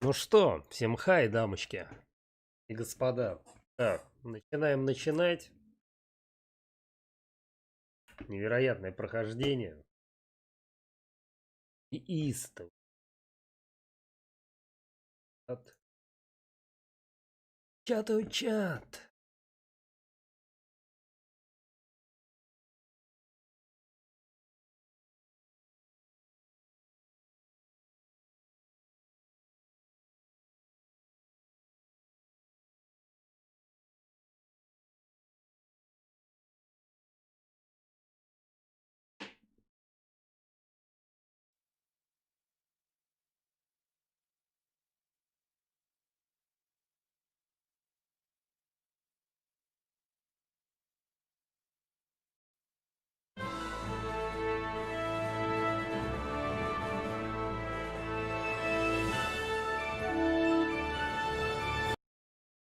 Ну что, всем хай, дамочки и господа. Так, начинаем начинать. Невероятное прохождение. И истов. Чат.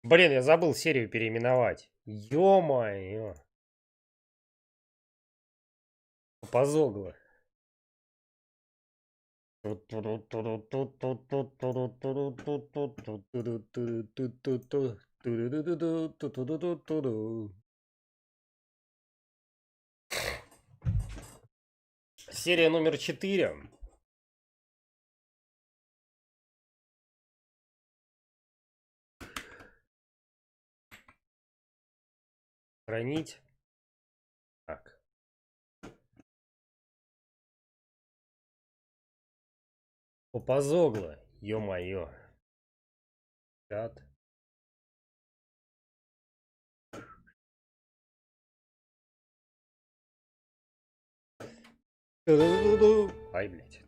Блин, я забыл серию переименовать. Ё-моё. Позогло. Серия номер 4. Хранить. Так. Попозогло. Ё-моё. Чат. Ай, блядь.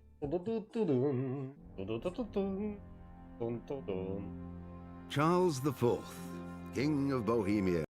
Charles IV, King of Bohemia.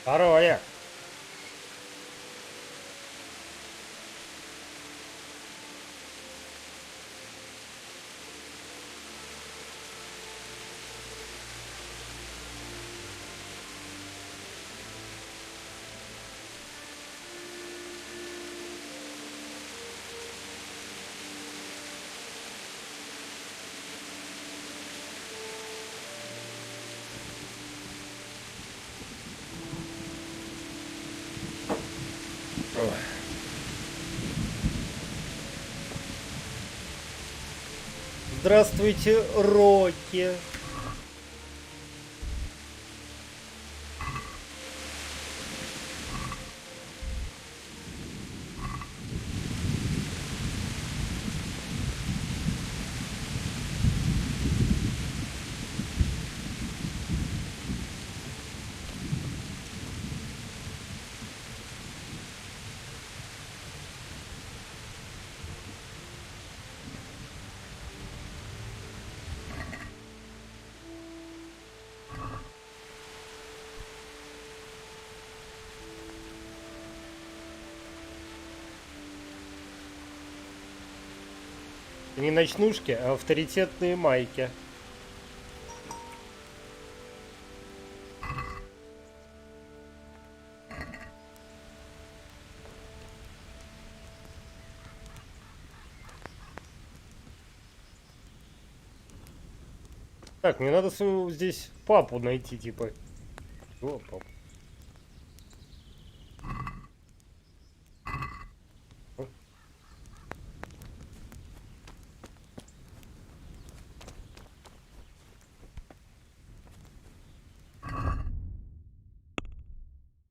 Второе. Здравствуйте, Рокки. Не ночнушки, а авторитетные майки. Так, мне надо своего здесь папу найти, типа. О, папа.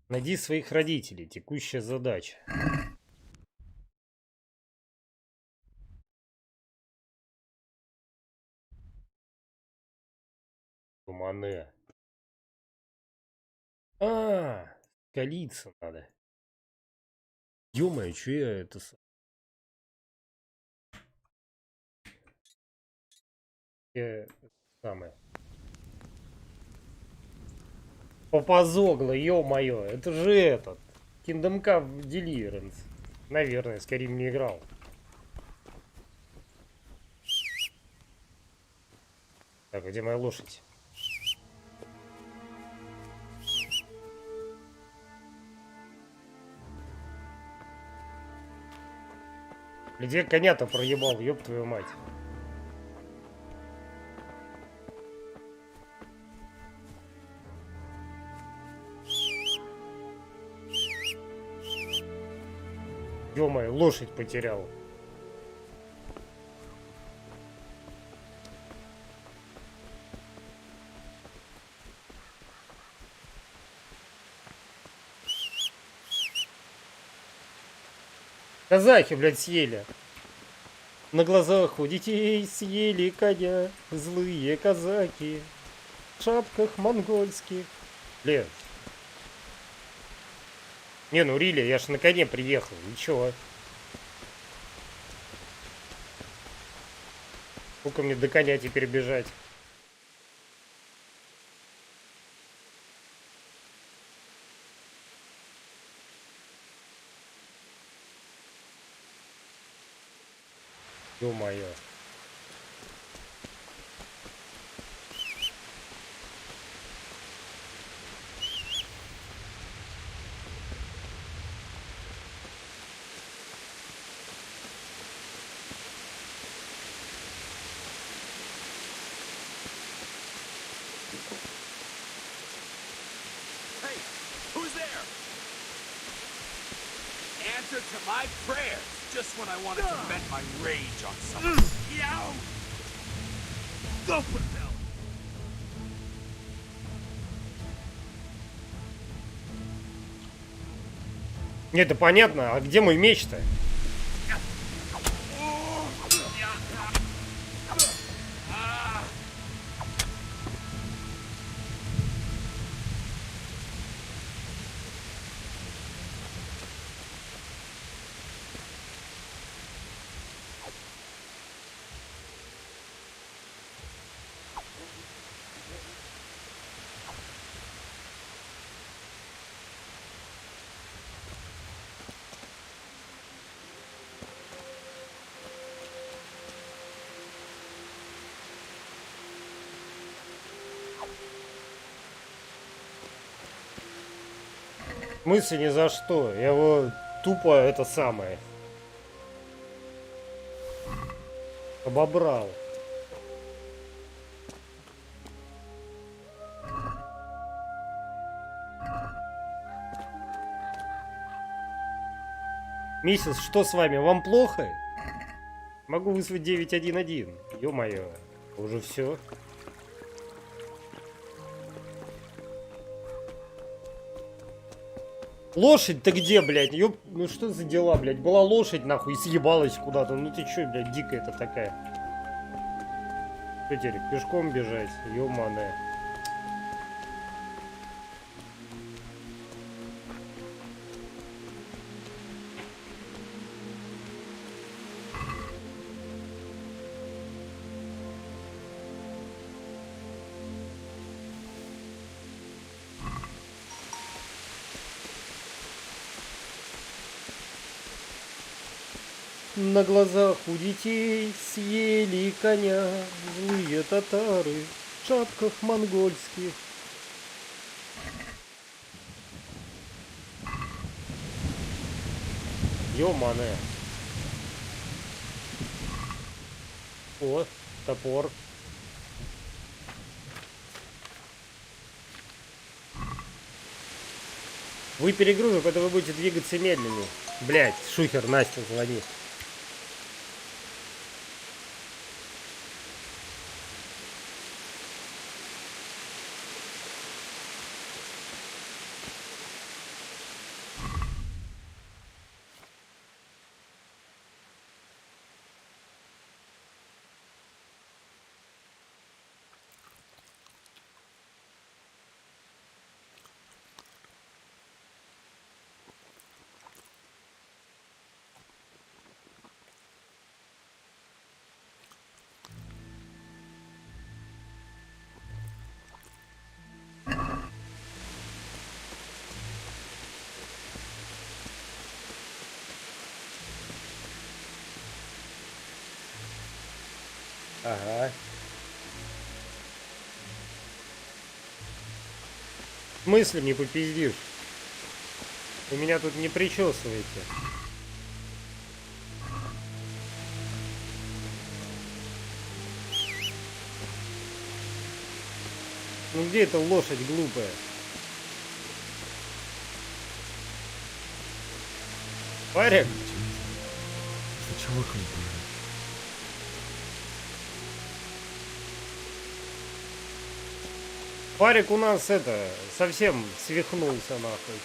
Найди своих родителей. Текущая задача. Тумане. Столица надо. Ё-моё, чё я это... Самое. Попозогло, ё-моё. Это же этот. Kingdom Come Deliverance. Наверное, скорее не играл. Так, где моя лошадь? Где коня-то проебал, ёб твою мать. Ё-моё, лошадь потерял. Казахи, блядь, съели. На глазах у детей съели коня. Злые казаки. В шапках монгольских. Блядь. Не, ну Рили, я ж на коне приехал. Ничего. Сколько мне до коня теперь бежать? Ё-моё. Hey, who's there? Answer to my prayers, just when I wanted to vent my rage on someone. Yow! Go for it, Bill. Нет, это понятно, а где мой меч-то? В смысле ни за что? Я его тупо это самое обобрал. Миссис, что с вами? Вам плохо? Могу вызвать 911. Ё-моё, уже все. Лошадь-то где, блядь? Ёп, ну что за дела, блядь? Была лошадь, нахуй, и съебалась куда-то. Ну ты чё, блядь, дикая-то такая? Что теперь, пешком бежать? Ё-мане. На глазах у детей съели коня злые татары в шапках монгольских. Ё-мане. О, топор. Вы перегружен, поэтому вы будете двигаться медленнее. Блять, шухер, Настя, звони. Ага. В смысле не попиздишь? Вы меня тут не причесываете. Ну где эта лошадь глупая? Парень? Парик у нас это, совсем свихнулся нахуй.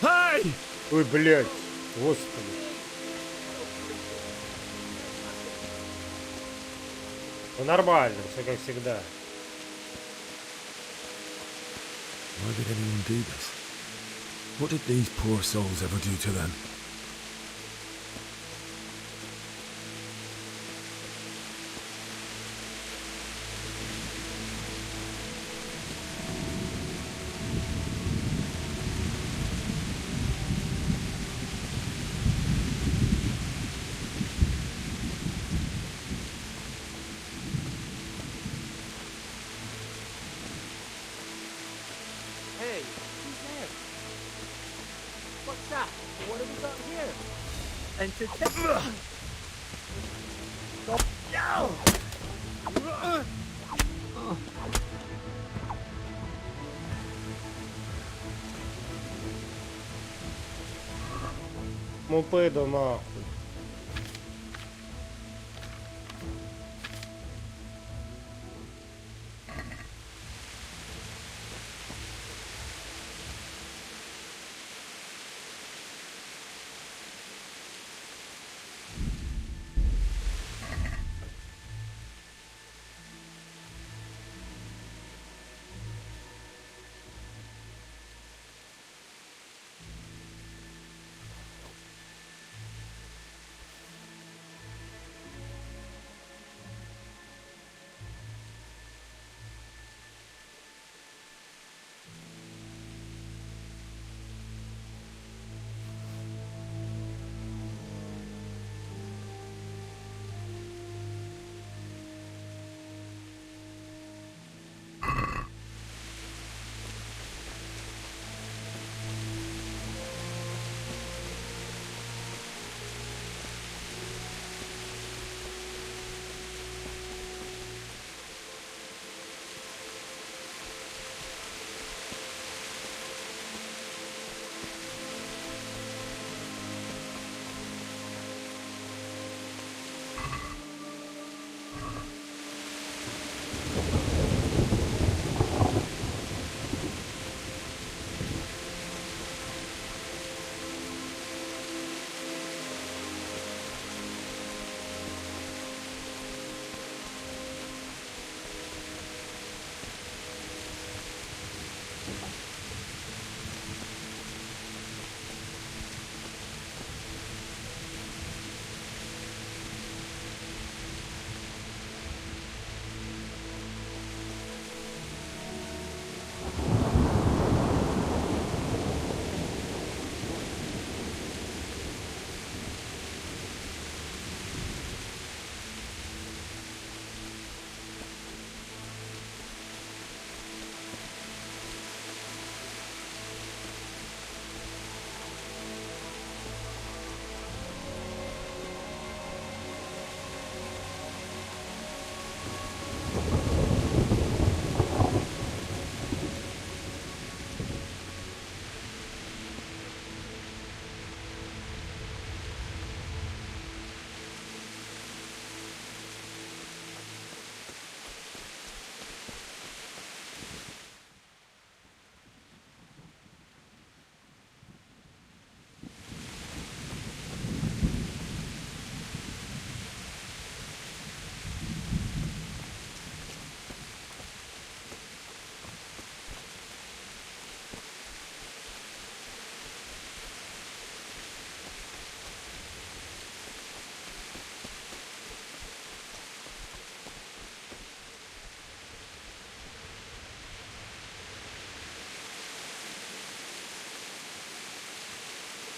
Hey! Ой, блядь, господи. Ну, нормально, все как всегда. Why did anyone do this? What did these poor souls ever do to them? Hey, who's there? What's that? What have we got here? Entertainment. Мопеда нахуй.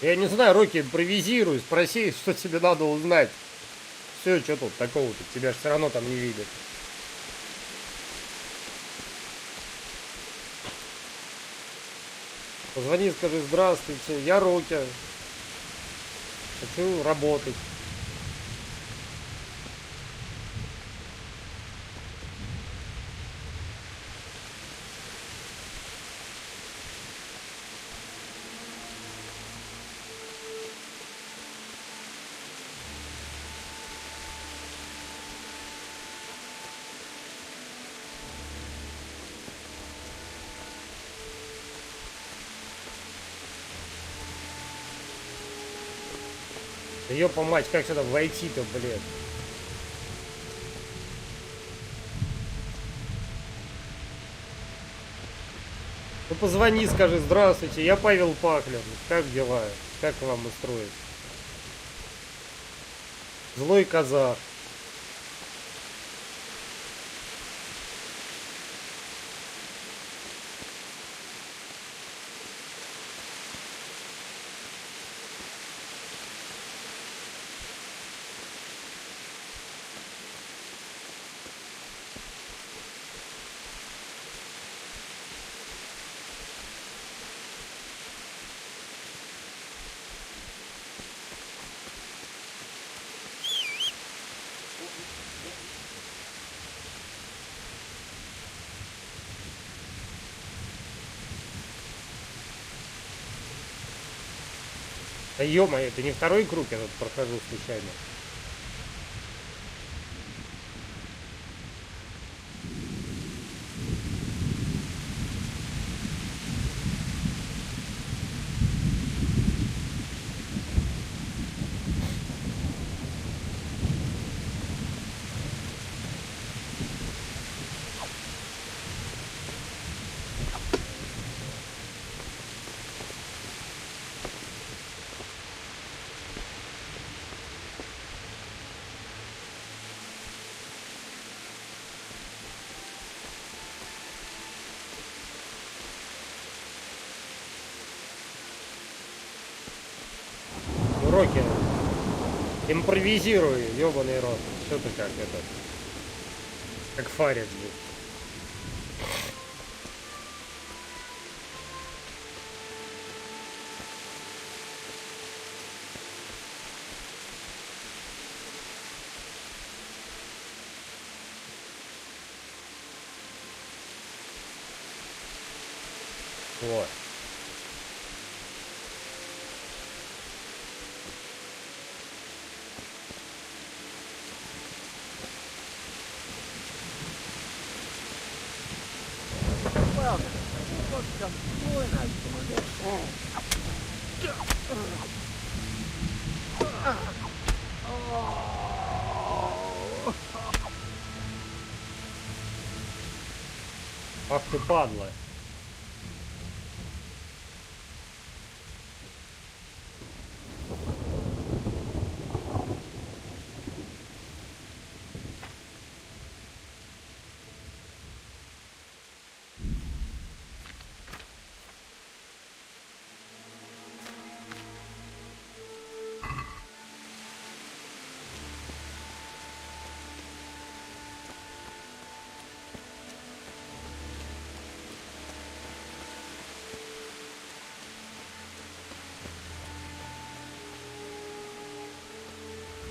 Я не знаю, Рокки, импровизируй, спроси, что тебе надо узнать. Все, что тут такого-то, тебя же все равно там не видят. Позвони, скажи: здравствуйте, я Рокки. Хочу работать. Ёпа мать, как сюда войти-то, блядь? Ну позвони, скажи: здравствуйте, я Павел Пахлин. Как дела? Как вам устроить? Злой казах. Да ё-моё, это не второй круг, я тут прохожу случайно. Рокки, импровизируй, ёбаный рот. Что ты как это? Как фарит, блядь. Вот. Ах ты падла.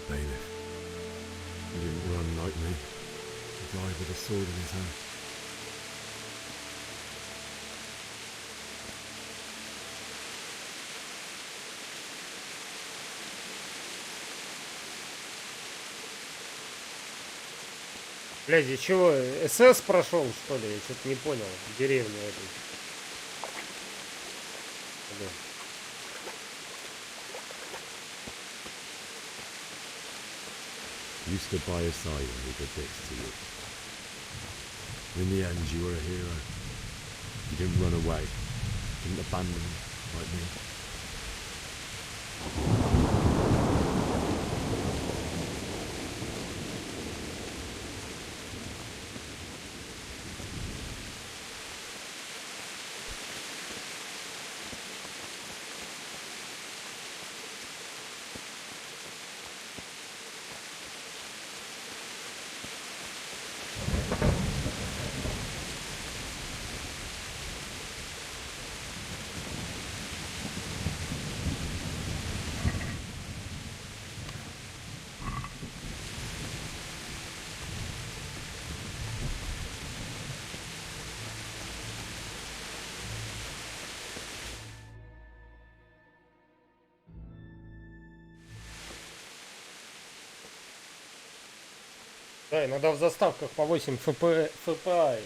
Bailiff. He didn't run like me. He died with a sword in his hand. Блядь, и чего, СС прошел, что ли? Я что-то не понял. Деревню эту. You stood by his side when he did this to you. In the end, you were a hero. You didn't run away. Didn't abandon me like me. Да, иногда в заставках по 8 ФПА.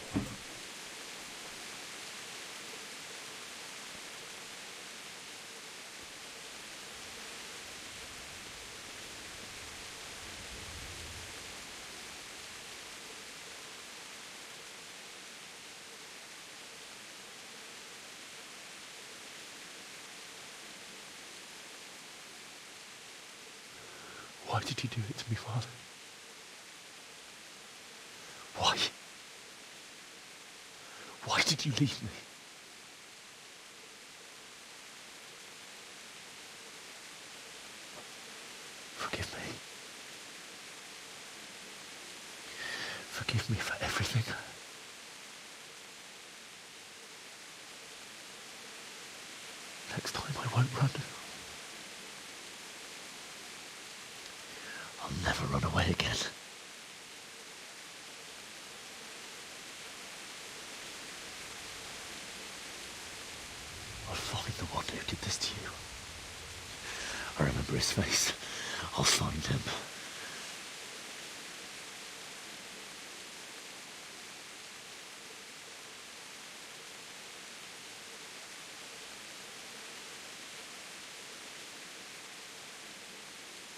Why did you do it to me, Father? Why? Why did you leave me? Forgive me. Forgive me for everything. Next time I won't run. I'll never run away again. I'll find the one who did this to you. I remember his face. I'll find him.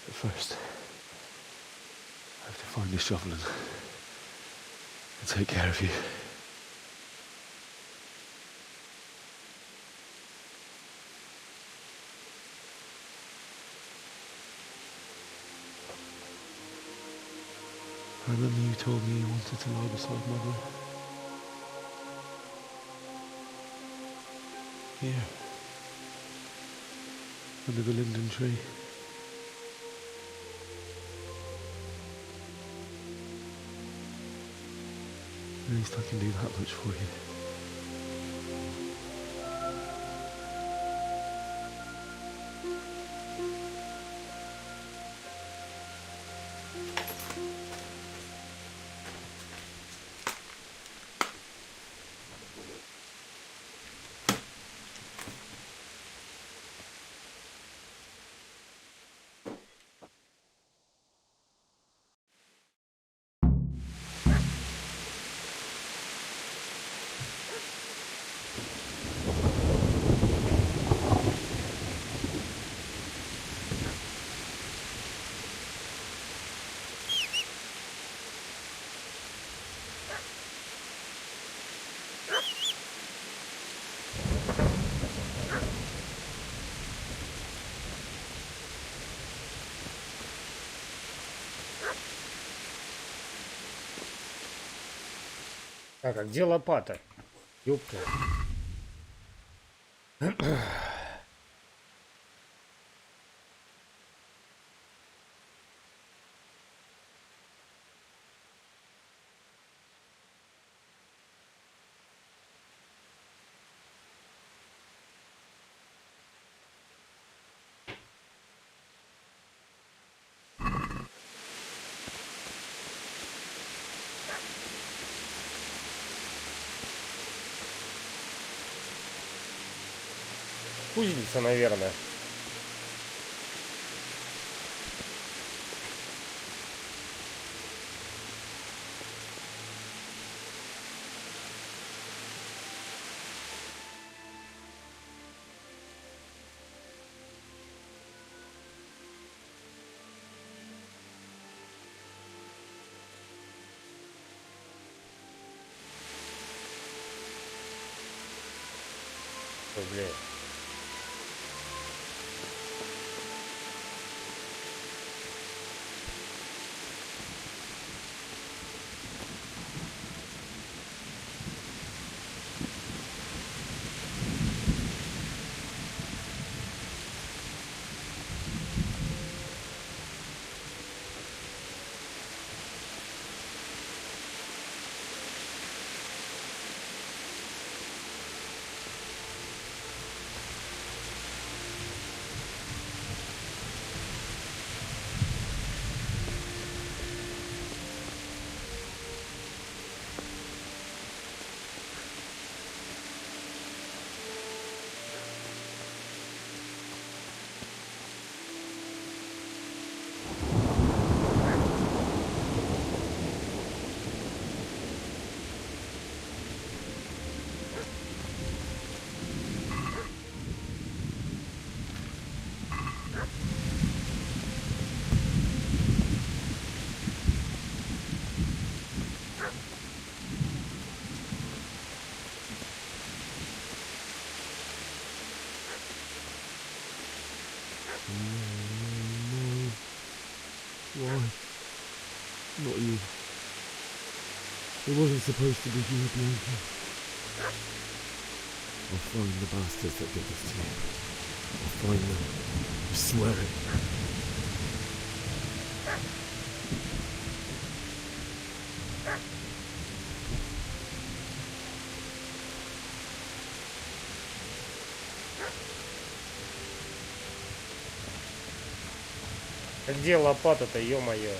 But first, I have to find the shovel and take care of you. I remember you told me you wanted to lie beside Mother. Here. Under the linden tree. At least I can do that much for you. Так, а где лопата? Ёпта. Кузница, наверное. Ой, блядь. Why? Not you. It wasn't supposed to be you, Bianca. I'll find the bastards that did this to you. I'll find them. I swear it. А где лопата-то, ё-моё?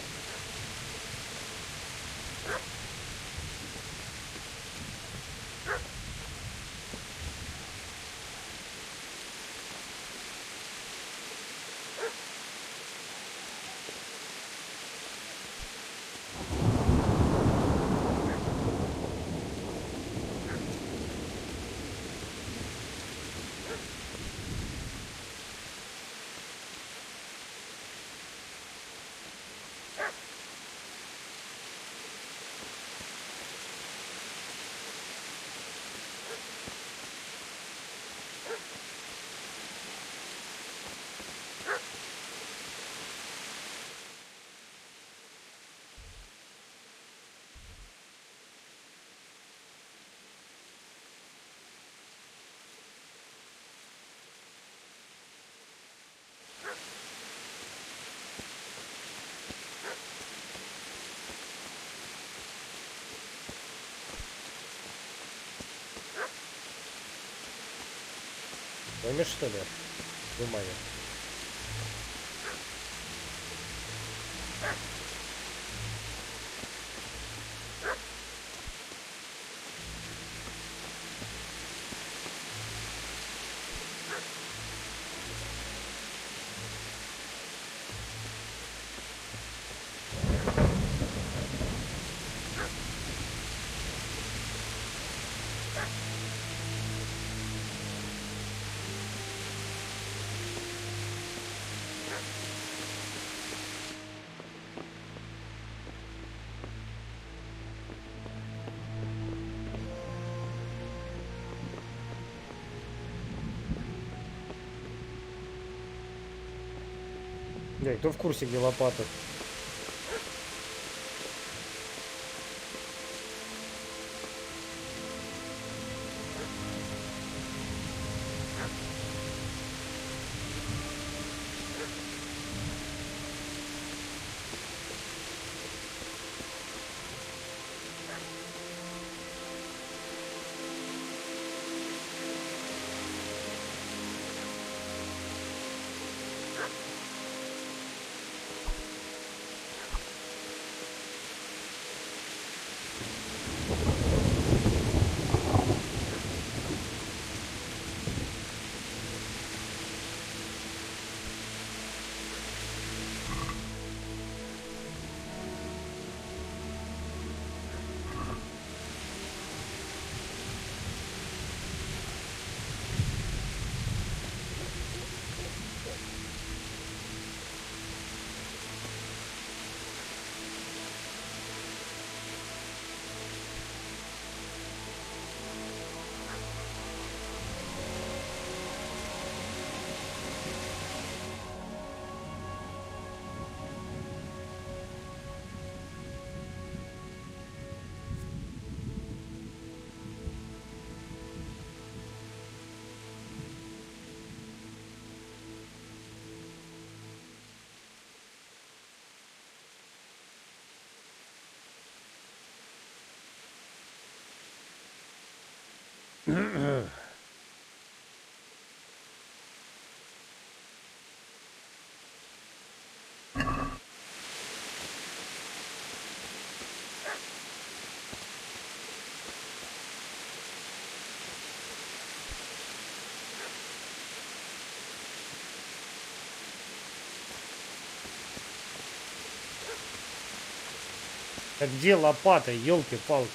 Поймешь, что ли? Думаю. Да, кто в курсе, где лопата? А где лопата, елки-палки?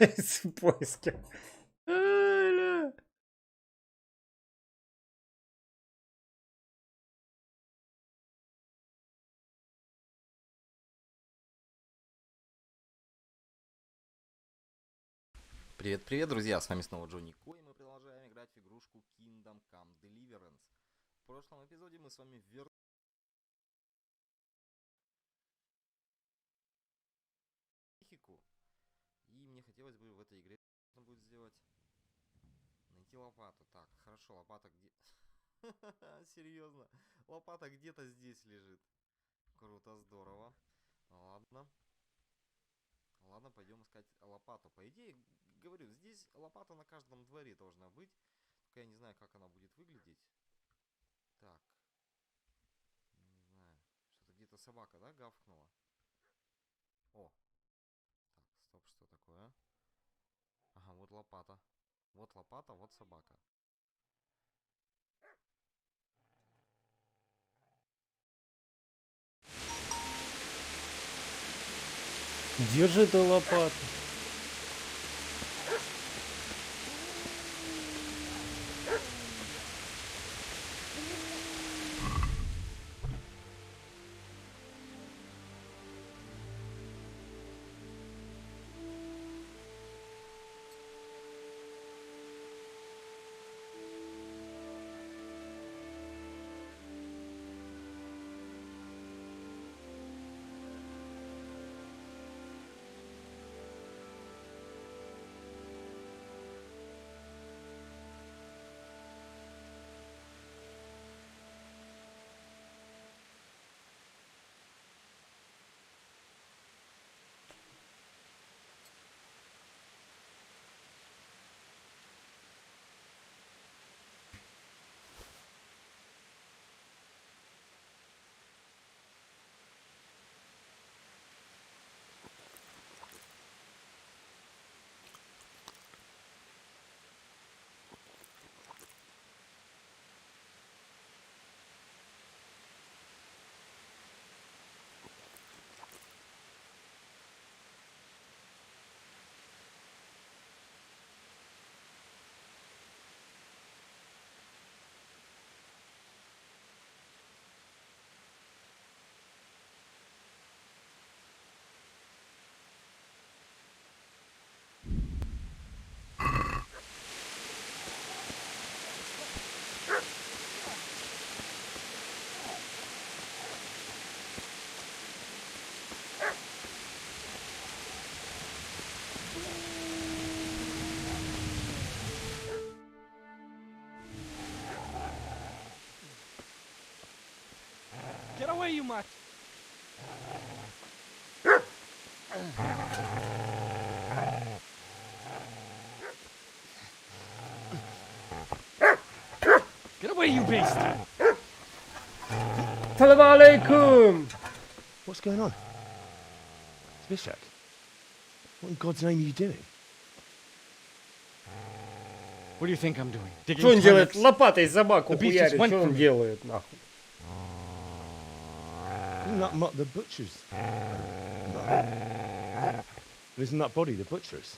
Из поиска. Аля. Привет-привет, друзья! С вами снова Джонни Ко, и мы продолжаем играть в игрушку Kingdom Come Deliverance. В прошлом эпизоде мы с вами вернулись и мне хотелось бы в этой игре нужно будет сделать... Найти лопату. Так, хорошо, лопата где... Серьезно, лопата где-то здесь лежит. Круто, здорово. Ладно. Ладно, пойдем искать лопату. По идее, говорю, здесь лопата на каждом дворе должна быть. Только я не знаю, как она будет выглядеть. Так. Не знаю. Что-то где-то собака, да, гавкнула? О. Так, стоп, что такое? Ага, вот лопата. Вот лопата, вот собака. Держи эту лопату. Get away, you mutt! Get away, you beast! Салам алейкум! What's going on? Zbyszek, what in God's name are you doing? What do you think I'm doing? Digging Что он делает? turnips? Лопатой собаку The beast хуярит. just went Что for он me. делает, нахуй? Isn't that not the butcher's? Isn't that body the butcher's?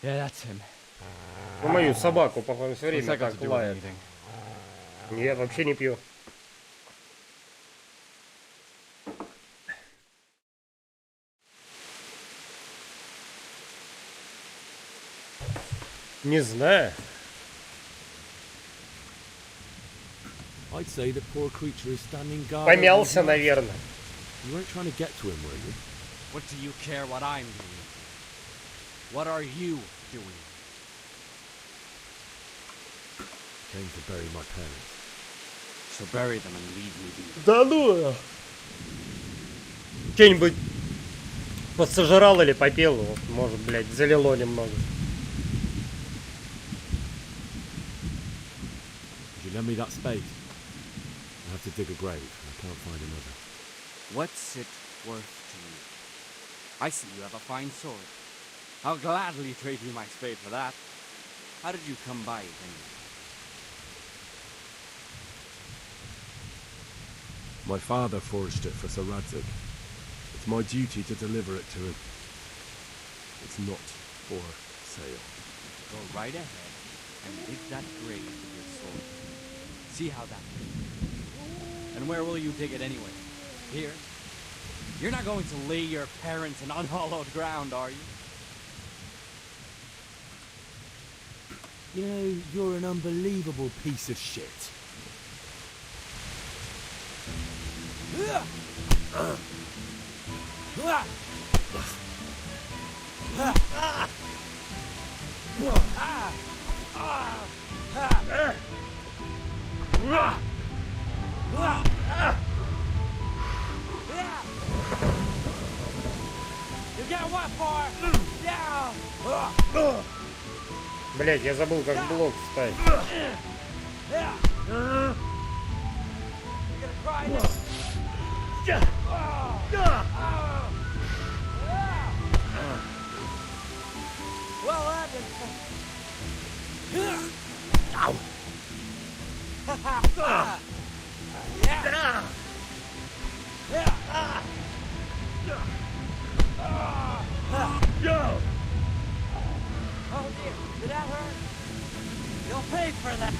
Yeah, that's him. Ну, мою собаку, по-моему, все What's время that got to так do with лает. anything? Я вообще не пью. Не знаю. I'd say the poor creature is standing guard. Помялся, over his наверное. master. You weren't trying to get to him, were you? What do you care what I'm doing? What are you doing? Came to bury my parents. So bury them and leave me be. Да ну! Что-нибудь подсожрал или попел, вот, может, блядь, залило немного. Would you lend me that spade? I have to dig a grave. I can't find another. What's it worth to you? I see you have a fine sword. I'll gladly trade you my spade for that. How did you come by it anyway? My father forged it for Sir Radzig. It's It's my duty to deliver it to him. It's not for sale. Go right ahead and dig that grave with your sword. See how that goes. And where will you dig it anyway? Here? You're not going to lay your parents in unhallowed ground, are you? You know, you're an unbelievable piece of shit. You get what for? Yeah! Блять, я забыл, как блок вставить. You're gonna cry now? Well, that is... Ow! Yeah! Oh dear, did that hurt? You'll pay for that.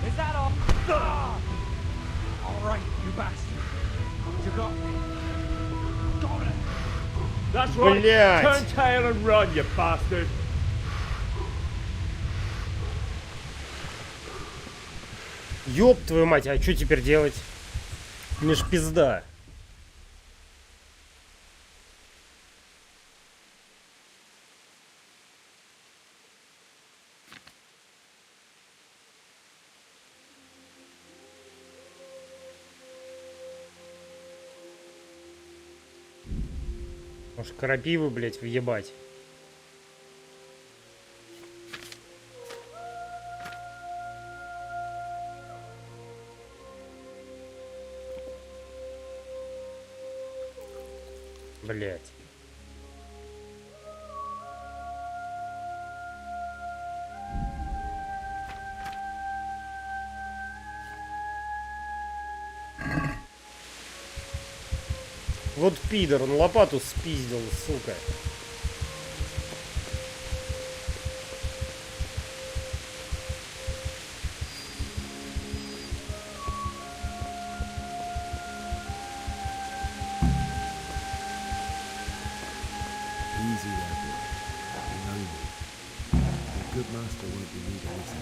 Is that all? All right, you bastard. You got me. Got it. That's right. Блядь. Turn tail and run, you bastard. Ёб твою мать, а что теперь делать? Мне ж пизда. Может, крапивы, блять, въебать. Блять. Вот пидор, он лопату спиздил, сука. Easy there, boy. You know me. A good master won't be needing anything.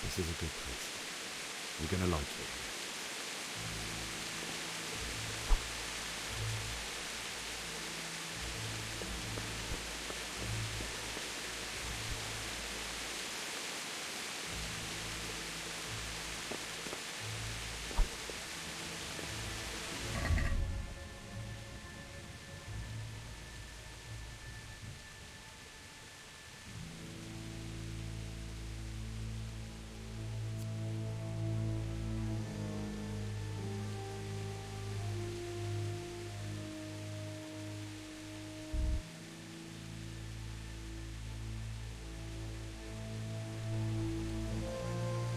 This is a good place. You're gonna like it.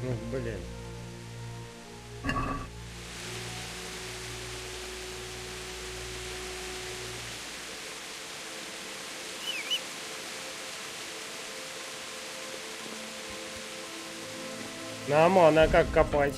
Ну, блин. Нормально, как копать?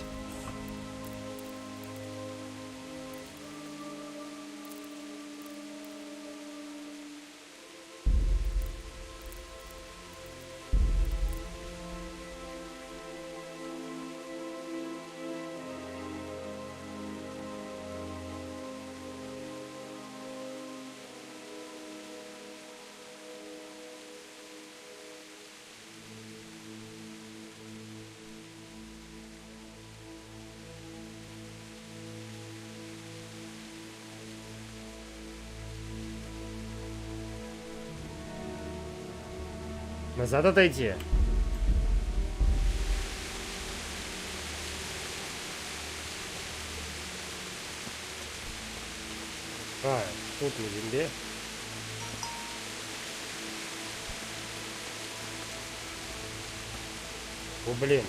Назад отойти. А, тут на земле. О, блин.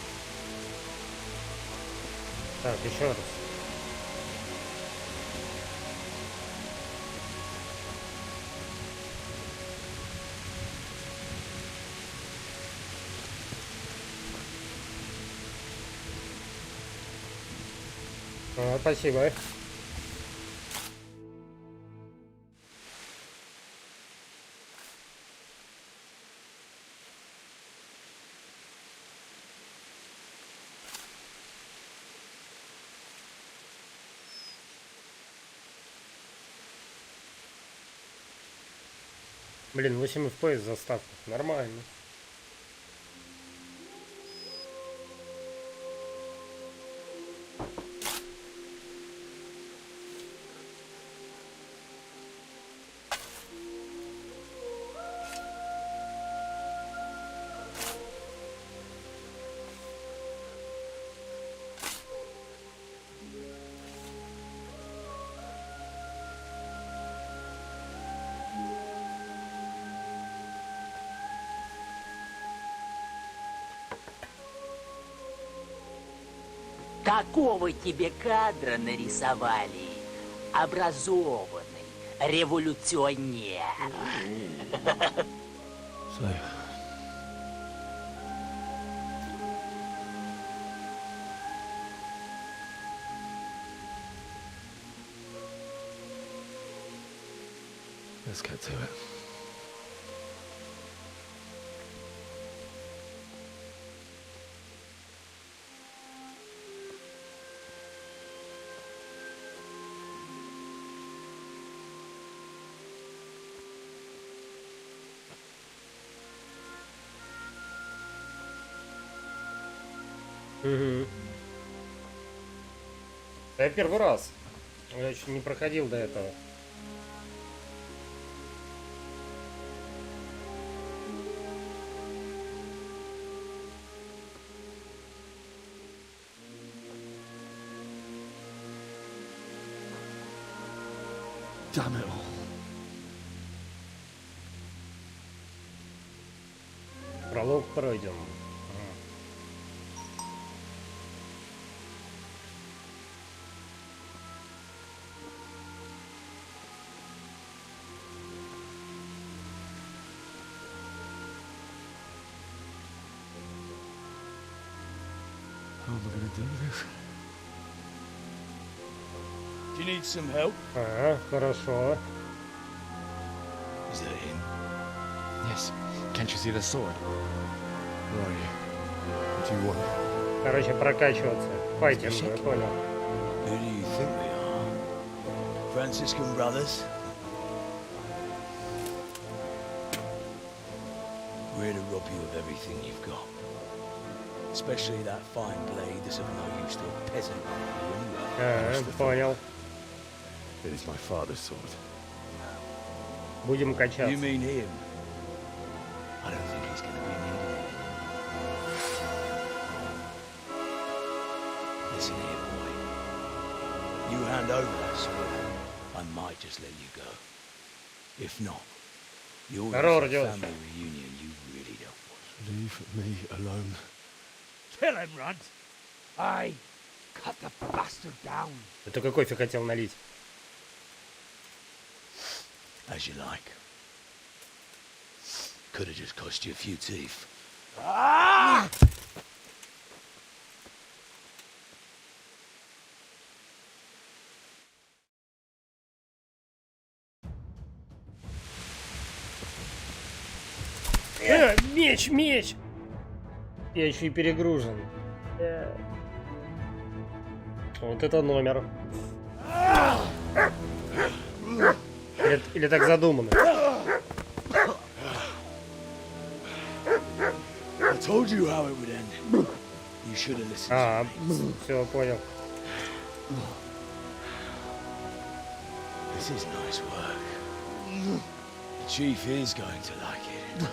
Так, еще раз. А, спасибо. Блин, 8 FPS заставка. Нормально. Какого тебе кадра нарисовали? Образованный революционер. So, let's get to it. Угу. Я первый раз. Я еще не проходил до этого. Damn it all. Пролог пройден. How am I going to do this? Do you need some help? Ага, хорошо. Is that him? Yes. Can't you see the sword? Where are you? What do you want? Короче, прокачиваться. Файтинг, я понял. Who do you think we are? Franciscan brothers? We're here to rob you of everything you've got. Especially that fine blade that's of no use to a peasant like you anyway. Ага, понял. It is my father's sword. Будем качаться. You mean him? I don't think he's going to be needing it. Listen here, boy. You hand over that sword, I might just let you go. If not, you'll Здорово, lose the девушка. family reunion you really don't want. Leave me alone. kill him, Runt. Aye, cut the bastard down. Ты только кофе хотел налить. As you like. Could have just cost you a few teeth. Меч, меч! Я еще и перегружен. Вот это номер. Или так задумано. I told you how it would end. You should have listened. А, все, понял. This is nice work. The chief is going to like it.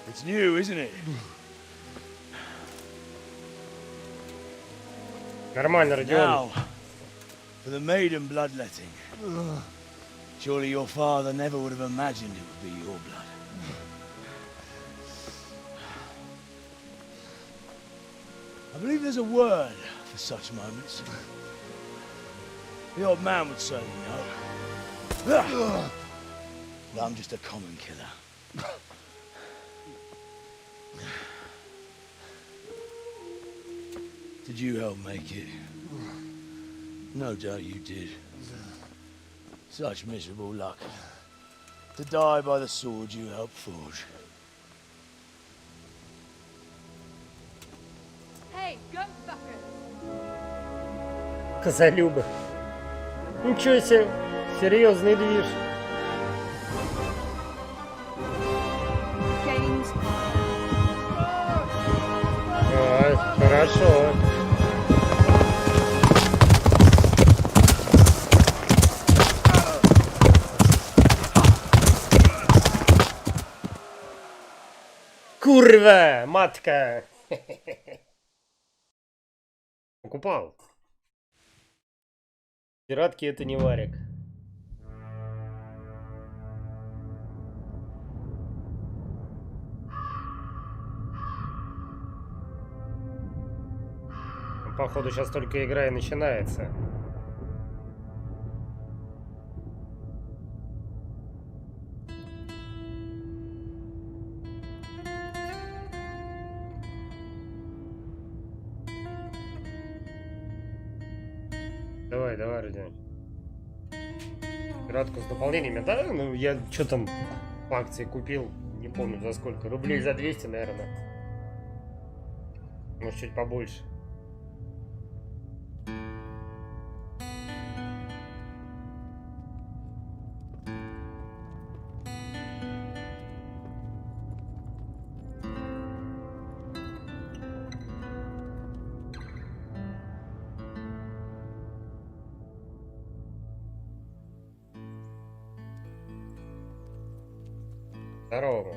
It's new, isn't it? Нормально, Родион. Now, for the maiden bloodletting. Surely your father never would have imagined it would be your blood. I believe there's a word for such moments. The old man would certainly know. But I'm just a common killer. Did you help make it? No doubt you did. Such miserable luck. To die by the sword you helped forge. Hey, gumfucker! Козолюбы. Ничего себе, серьезный движ. James. Ой, хорошо. Курва, матка. Покупал. Пиратки это не варик. Походу сейчас только игра и начинается. Давай, давай, Родион. Пиратку с дополнениями, да? Ну, я что там по акции купил, не помню за сколько. Рублей за 200, наверное. Может, чуть побольше. Здорово.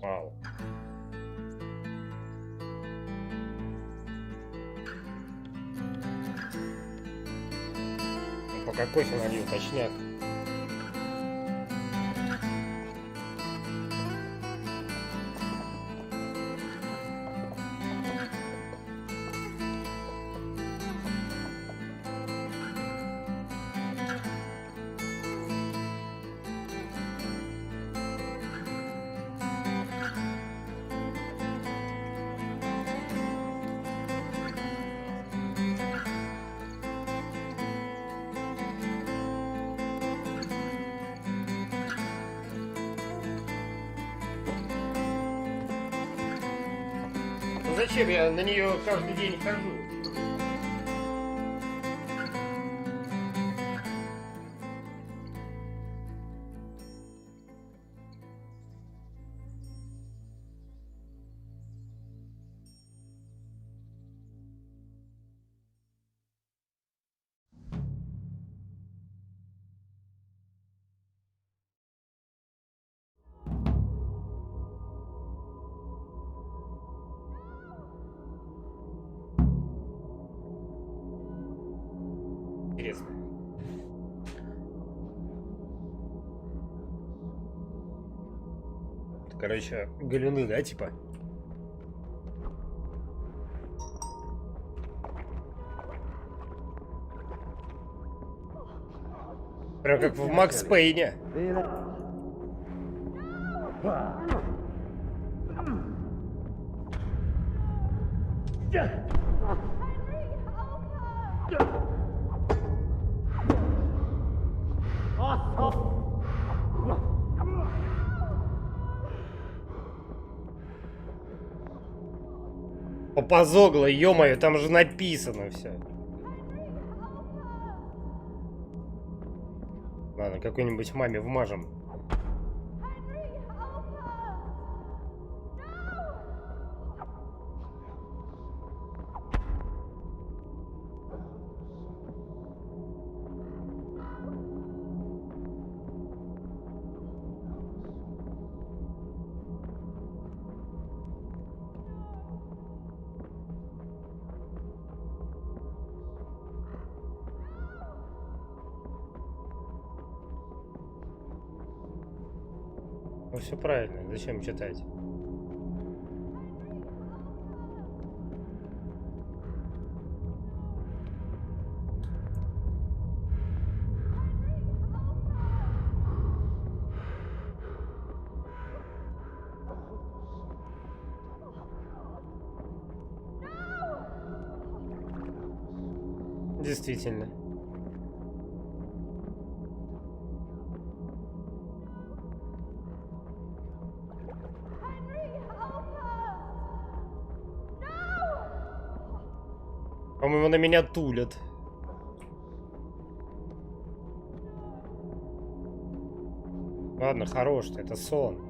Вау. Ну, пока кофе налью, точняк. Зачем я на нее каждый день хожу? Интересно. Короче, галюны, да, типа? Прям как в Макс Пейне. Попозогло, ё-моё, там же написано все. Ладно, какой-нибудь маме вмажем. Ну все правильно, зачем читать? Действительно. По-моему, на меня тулят. Ладно, хорош ты, это сон.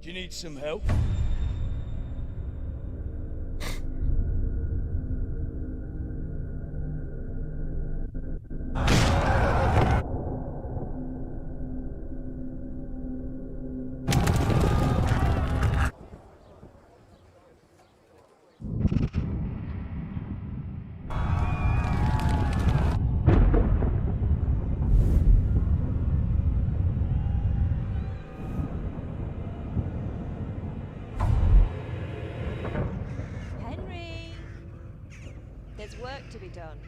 Do you need some help? There's work to be done.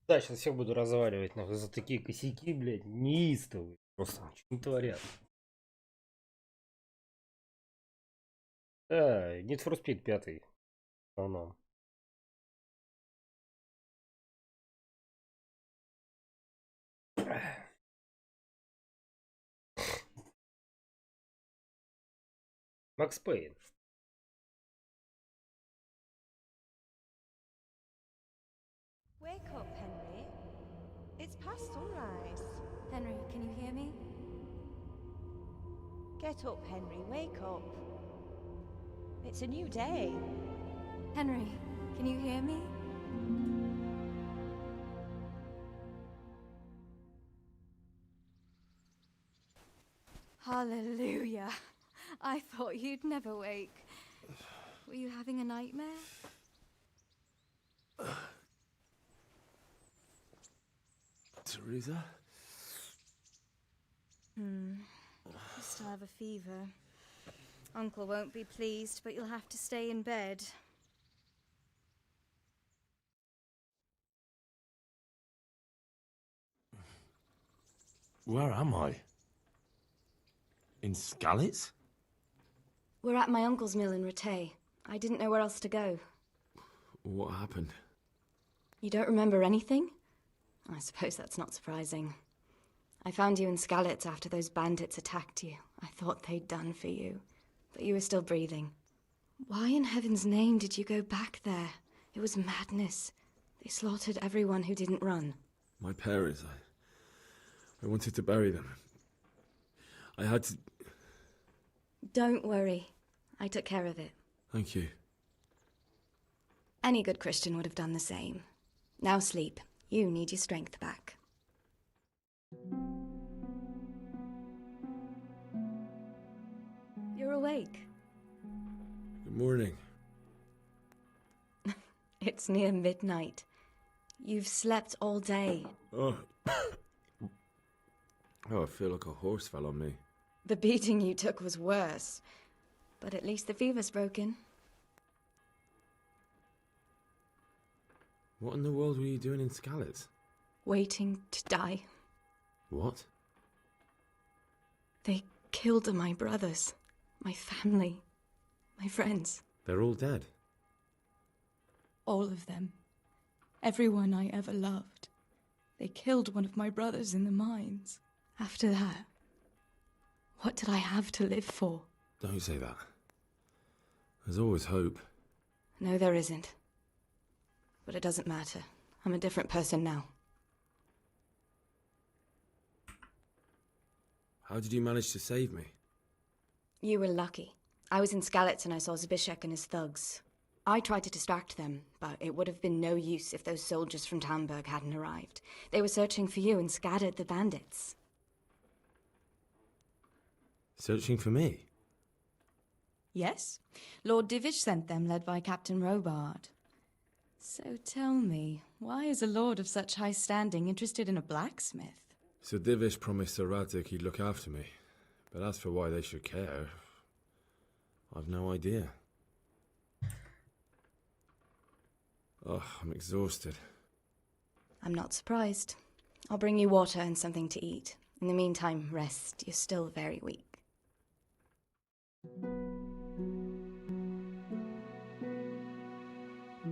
Да, сейчас всех буду разваливать нахуй за такие косяки, блядь, неистовые. Просто ничего не творят. Да, Need for Speed 5 в основном. Макс Пейн. Wake up, Henry. It's past sunrise. Henry, can you hear me? Get up, Henry. Wake up. It's a new day. Henry, can you hear me? Hallelujah. I thought you'd never wake. Were you having a nightmare? Teresa? You still have a fever. Uncle won't be pleased, but you'll have to stay in bed. Where am I? In Skalitz? We're at my uncle's mill in Ratay. I didn't know where else to go. What happened? You don't remember anything? I suppose that's not surprising. I found you in Skalitz after those bandits attacked you. I thought they'd done for you, but you were still breathing. Why in heaven's name did you go back there? It was madness. They slaughtered everyone who didn't run. My parents, I wanted to bury them. I had to... Don't worry. I took care of it. Thank you. Any good Christian would have done the same. Now sleep. You need your strength back. You're awake. Good morning. It's near midnight. You've slept all day. Oh. Oh, I feel like a horse fell on me. The beating you took was worse. But at least the fever's broken. What in the world were you doing in Skalitz? Waiting to die. What? They killed my brothers, my family, my friends. They're all dead. All of them. Everyone I ever loved. They killed one of my brothers in the mines. After that, what did I have to live for? Don't say that. There's always hope. No, there isn't. But it doesn't matter. I'm a different person now. How did you manage to save me? You were lucky. I was in Skalitz and I saw Zbyszek and his thugs. I tried to distract them, but it would have been no use if those soldiers from Tamburg hadn't arrived. They were searching for you and scattered the bandits. Searching for me? Yes. Lord Divish sent them, led by Captain Robard. So tell me, why is a lord of such high standing interested in a blacksmith? So Divish promised Sir Radzik he'd look after me. But as for why they should care, I've no idea. Oh, I'm exhausted. I'm not surprised. I'll bring you water and something to eat. In the meantime, rest. You're still very weak.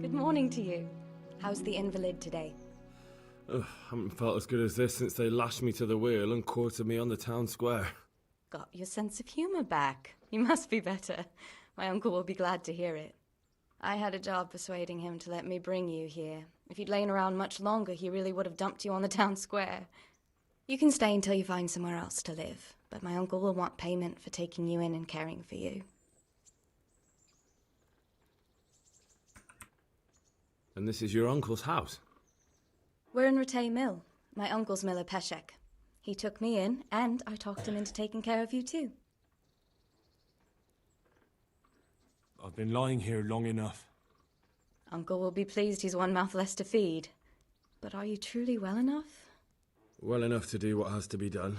Good morning to you. How's the invalid today? Ugh, haven't felt as good as this since they lashed me to the wheel and quartered me on the town square. Got your sense of humour back. You must be better. My uncle will be glad to hear it. I had a job persuading him to let me bring you here. If you'd lain around much longer, he really would have dumped you on the town square. You can stay until you find somewhere else to live, but my uncle will want payment for taking you in and caring for you. And this is your uncle's house? We're in Ratay Mill. My uncle's miller Peshek. He took me in, and I talked him into taking care of you too. I've been lying here long enough. Uncle will be pleased he's one mouth less to feed. But are you truly well enough? Well enough to do what has to be done.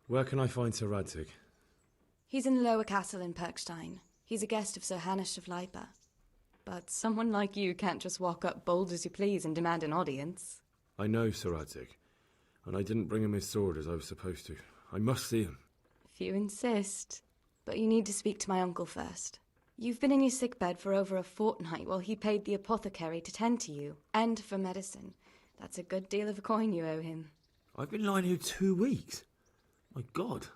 Where can I find Sir Radzik? He's in the lower castle in Perkstein. He's a guest of Sir Hanush of Leipa. But someone like you can't just walk up bold as you please and demand an audience. I know Sir Radzik, and I didn't bring him his sword as I was supposed to. I must see him. If you insist. But you need to speak to my uncle first. You've been in your sickbed for over a fortnight while he paid the apothecary to tend to you, and for medicine. That's a good deal of a coin you owe him. I've been lying here 2 weeks. My God.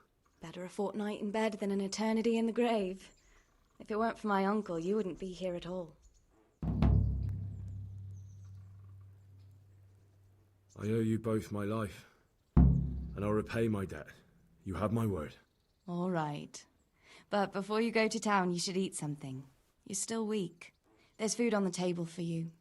Better a fortnight in bed than an eternity in the grave. If it weren't for my uncle, you wouldn't be here at all. I owe you both my life, and I'll repay my debt. You have my word. All right. But before you go to town, you should eat something. You're still weak. There's food on the table for you.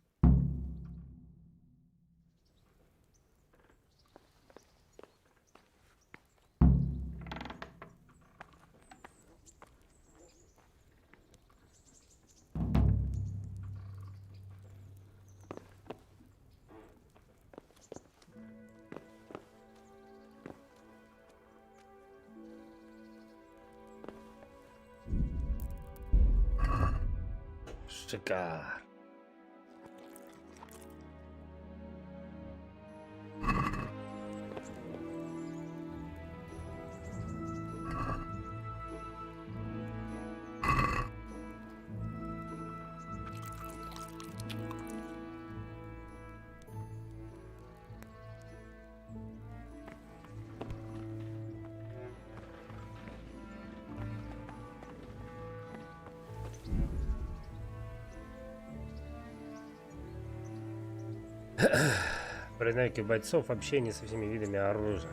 Шикар. Проверки бойцов, общение со всеми видами оружия.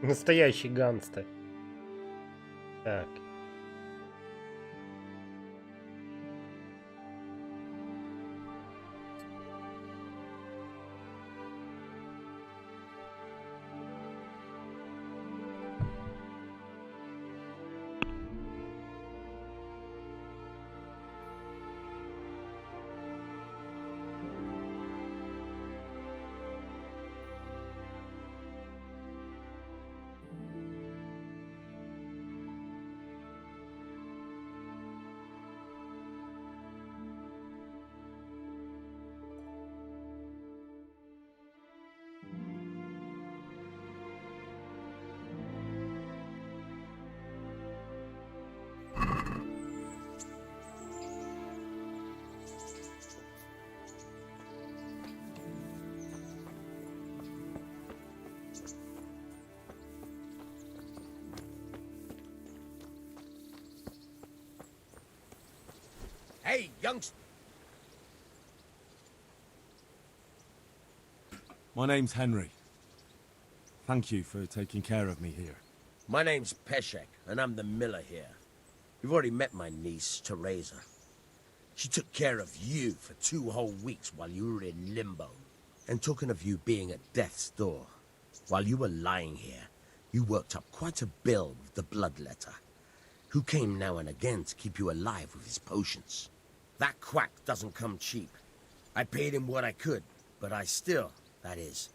Настоящий гангстер. Так. Hey, youngster. My name's Henry. Thank you for taking care of me here. My name's Peshek, and I'm the miller here. You've already met my niece, Teresa. She took care of you for 2 whole weeks while you were in limbo. And talking of you being at death's door, while you were lying here, you worked up quite a bill with the bloodletter, who came now and again to keep you alive with his potions. That quack doesn't come cheap. I paid him what I could, but I still, that is,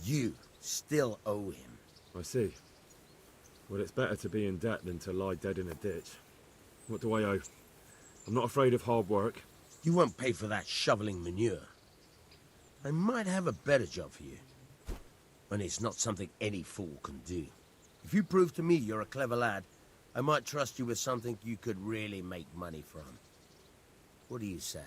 you still owe him. I see. Well, it's better to be in debt than to lie dead in a ditch. What do I owe? I'm not afraid of hard work. You won't pay for that shoveling manure. I might have a better job for you. And it's not something any fool can do. If you prove to me you're a clever lad, I might trust you with something you could really make money from. What do you say?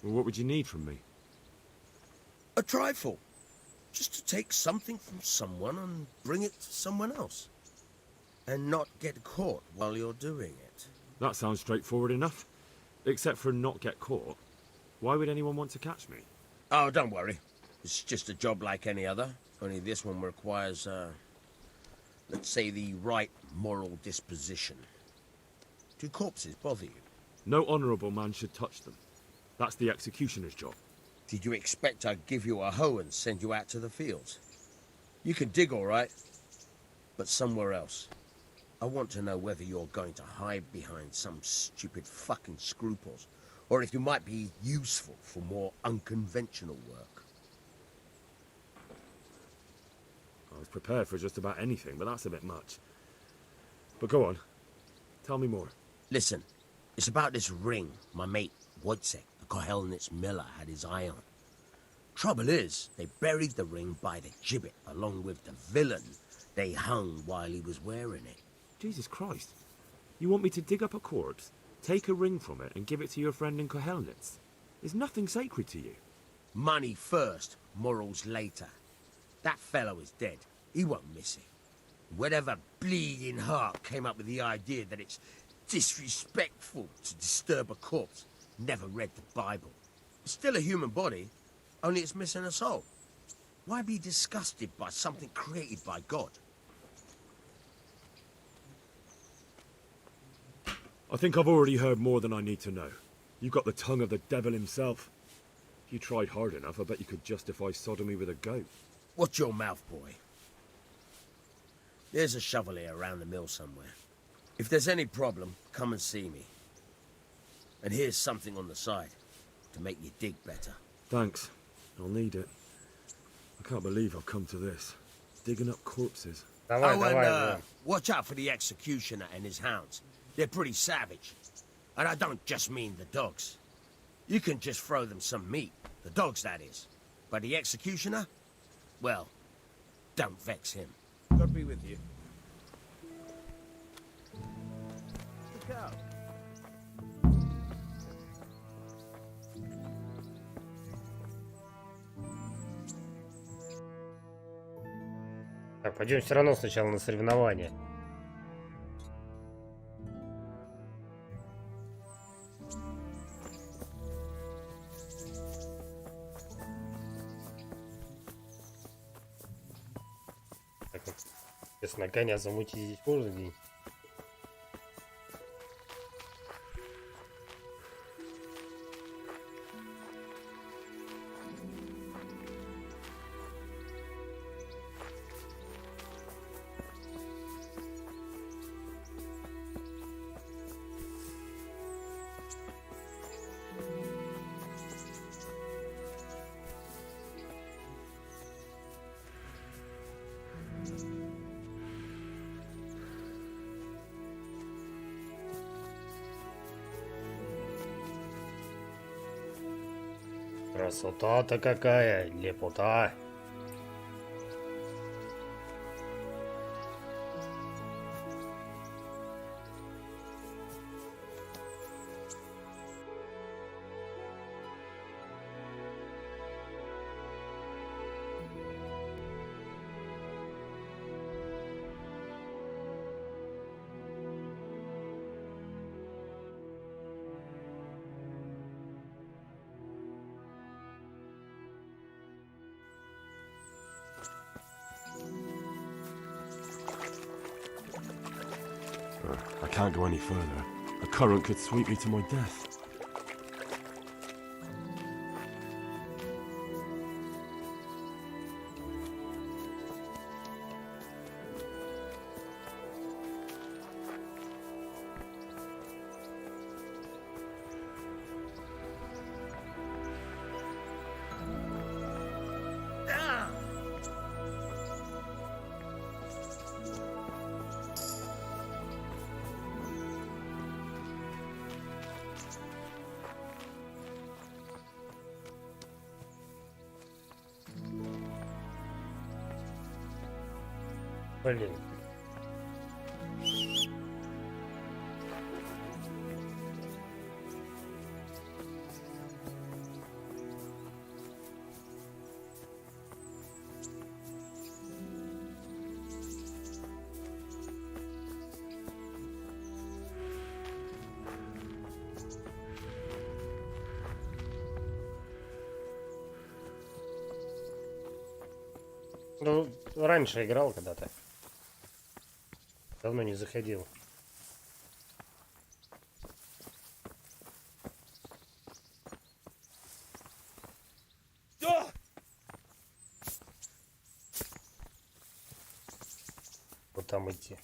Well, what would you need from me? A trifle. Just to take something from someone and bring it to someone else. And not get caught while you're doing it. That sounds straightforward enough. Except for not get caught. Why would anyone want to catch me? Oh, don't worry. It's just a job like any other. Only this one requires, let's say, the right moral disposition. Do corpses bother you? No honourable man should touch them. That's the executioner's job. Did you expect I'd give you a hoe and send you out to the fields? You can dig all right, but somewhere else. I want to know whether you're going to hide behind some stupid fucking scruples, or if you might be useful for more unconventional work. I was prepared for just about anything, but that's a bit much. But go on. Tell me more. Listen, it's about this ring my mate Wojciech, the Kohelnitz miller, had his eye on. Trouble is, they buried the ring by the gibbet, along with the villain they hung while he was wearing it. Jesus Christ. You want me to dig up a corpse, take a ring from it, and give it to your friend in Kohelnitz? There's nothing sacred to you. Money first, morals later. That fellow is dead. He won't miss it. Whatever bleeding heart came up with the idea that it's disrespectful to disturb a corpse never read the Bible. It's still a human body, only it's missing a soul. Why be disgusted by something created by God? I think I've already heard more than I need to know. You've got the tongue of the devil himself. If you tried hard enough, I bet you could justify sodomy with a goat. Watch your mouth, boy. There's a shovel here around the mill somewhere. If there's any problem, come and see me. And here's something on the side to make you dig better. Thanks. I'll need it. I can't believe I've come to this. Digging up corpses. Watch out for the executioner and his hounds. They're pretty savage. And I don't just mean the dogs. You can just throw them some meat. The dogs, that is. But the executioner? Well, don't vex him. God be with you. Look out. Так, пойдем все равно сначала на соревнования. Так, на коня замутить здесь можно где-нибудь? Красота-то какая, лепота. I can't go any further. A current could sweep me to my death. Блин. Ну, раньше играл когда-то. Давно не заходил. там идти.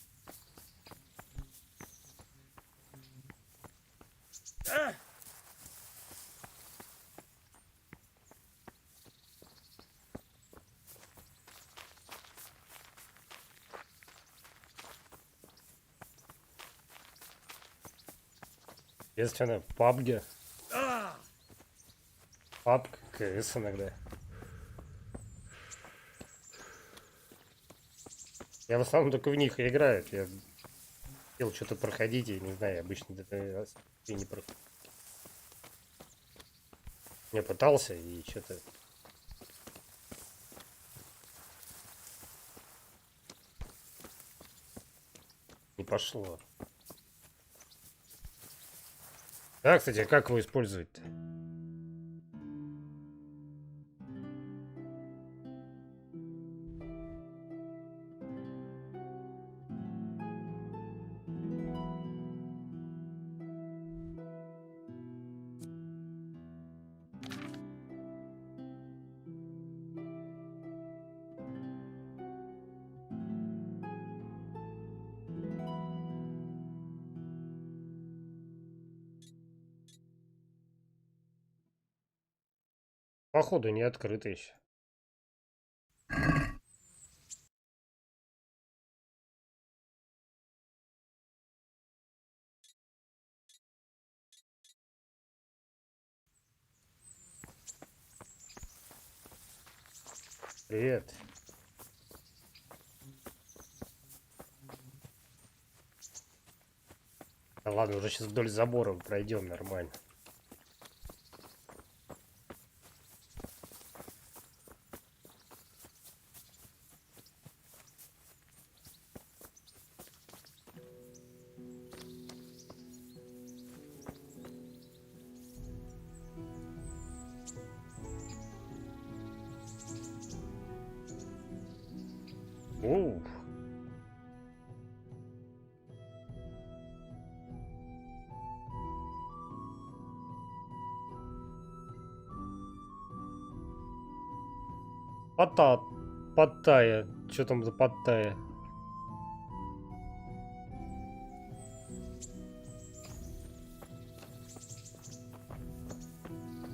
Естественно, пабги. Пабг, КС иногда. Я в основном только в них и играю. Я хотел что-то проходить, я не знаю, обычно это и не проходил. Я пытался и что-то... Не пошло. Да, кстати, как его использовать-то? Походу не открыто еще. Привет. Да ладно, уже сейчас вдоль забора пройдем нормально. Оу. Паттайя. Что там за паттайя?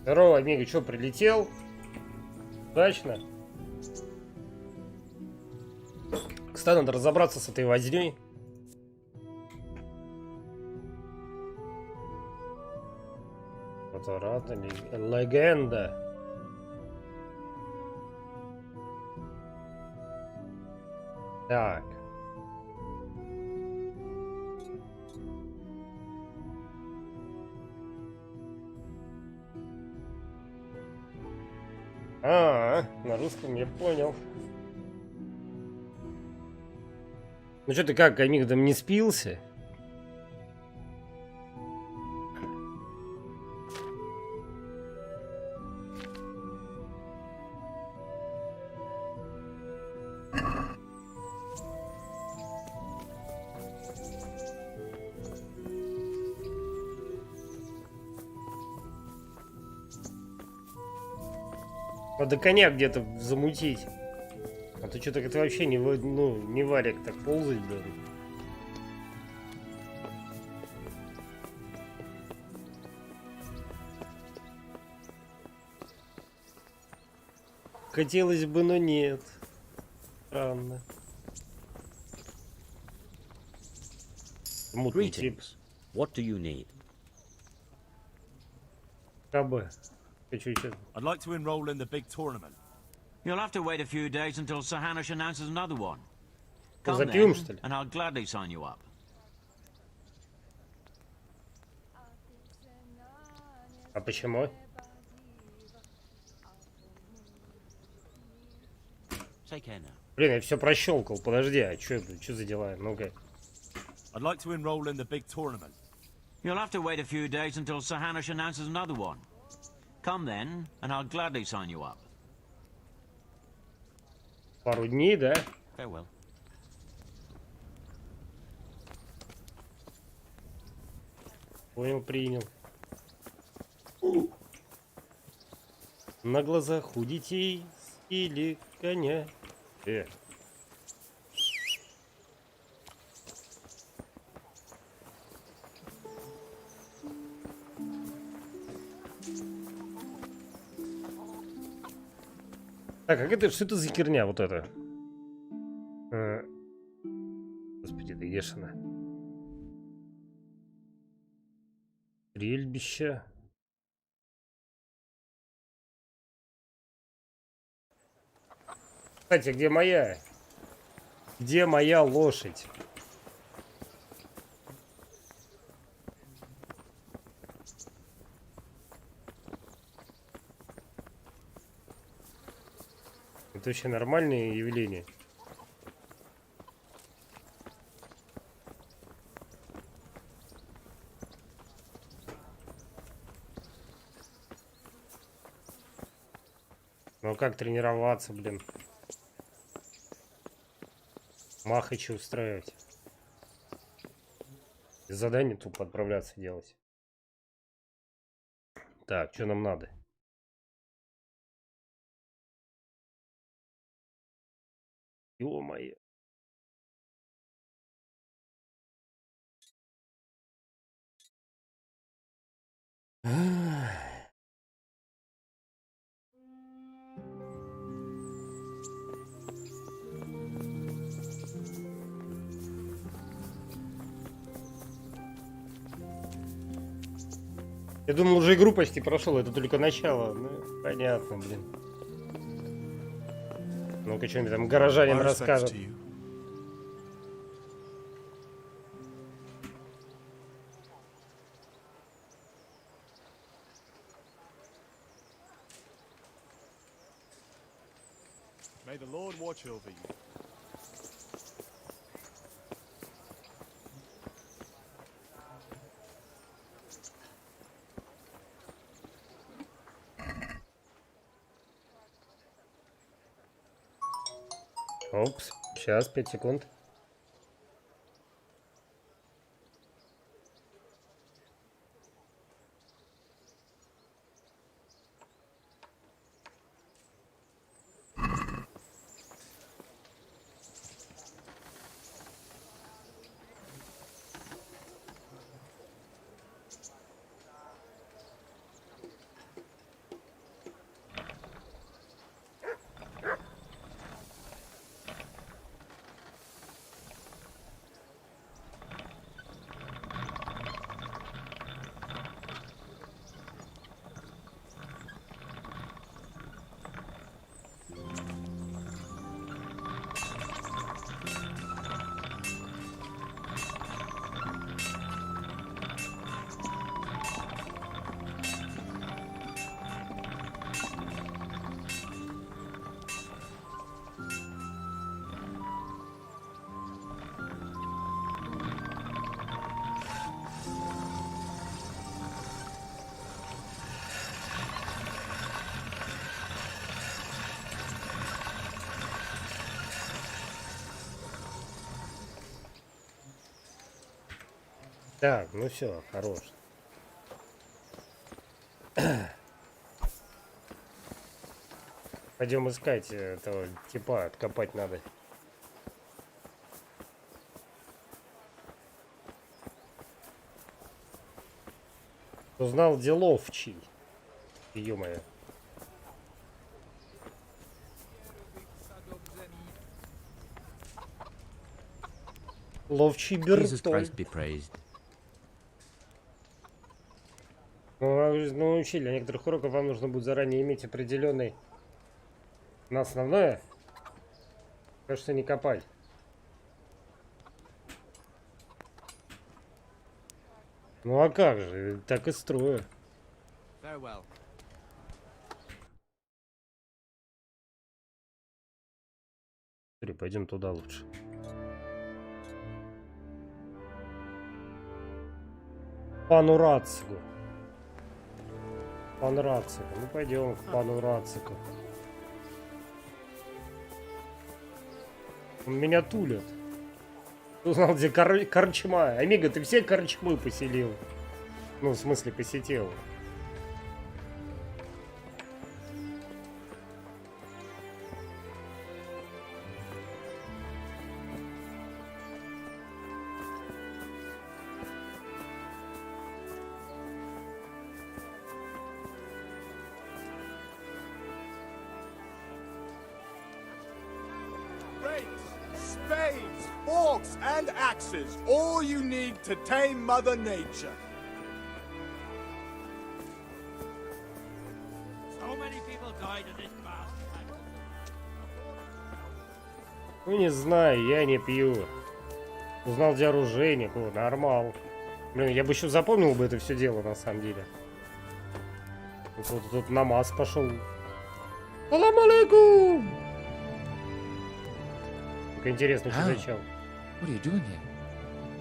Здорово, Амиго, что, прилетел? Удачно. Кстати, надо разобраться с этой вознёй. Фотоаппарат, легенда. Так. На русском я понял. Ну что ты как, Амиг, там не спился? Надо коня где-то замутить. А то что-то это вообще не, не варик так ползать даже. Хотелось бы, но нет. Странно. Мутный тип. What do you need? Кабы. I'd like to enroll in the big tournament. You'll have to wait a few days until Sir Hanush announces another one. Come Запьем, then, что ли? and I'll gladly sign you up. А почему? Take care now. Блин, я все прощелкал. Подожди, а что за дела? Ну-ка. I'd like to enroll in the big tournament. You'll have to wait a few days until Sir Hanush announces another one. Come then, and I'll gladly sign you up. Пару дней, да? Farewell. Понял, принял. На глазах у детей или коня. Так, как это, что это за херня вот это? Господи, да ешина. Стрельбище. Кстати, где моя? Где моя лошадь? Это вообще нормальные явления? Ну а как тренироваться, блин? Махачи устраивать. Задание тупо отправляться делать. Так, что нам надо? Ё-моё. Я думал, уже игру почти прошел, это только начало. Ну, понятно, блин. Ну-ка, что-нибудь там горожанин расскажет. May the Lord watch over you. Опс, сейчас, 5 секунд. Так, ну все, хорош. Пойдем искать этого типа, откопать надо. Узнал деловчий. Ё-моё. Ловчий Бертоль. Ну, учили, на некоторых уроках вам нужно будет заранее иметь определенный на основное. Кажется, не копать. Ну а как же, так и строю. Пойдем туда лучше. Пану Рацику. Пан Рацику. Ну пойдем к пану Рацику. Он меня тулит. Узнал, где корчма. Амиго, ты все корчмы поселил? Ну, в смысле, посетил. spades, forks, and axes. All you need to tame Mother Nature. So many people died in this bastard. Ну не знаю, я не пью. Узнал, где оружейник, о, нормал. Блин, я бы еще запомнил бы это все дело на самом деле. Вот тут намаз пошел. Салам алейкум! Как интересно, что зачем. What are you doing here?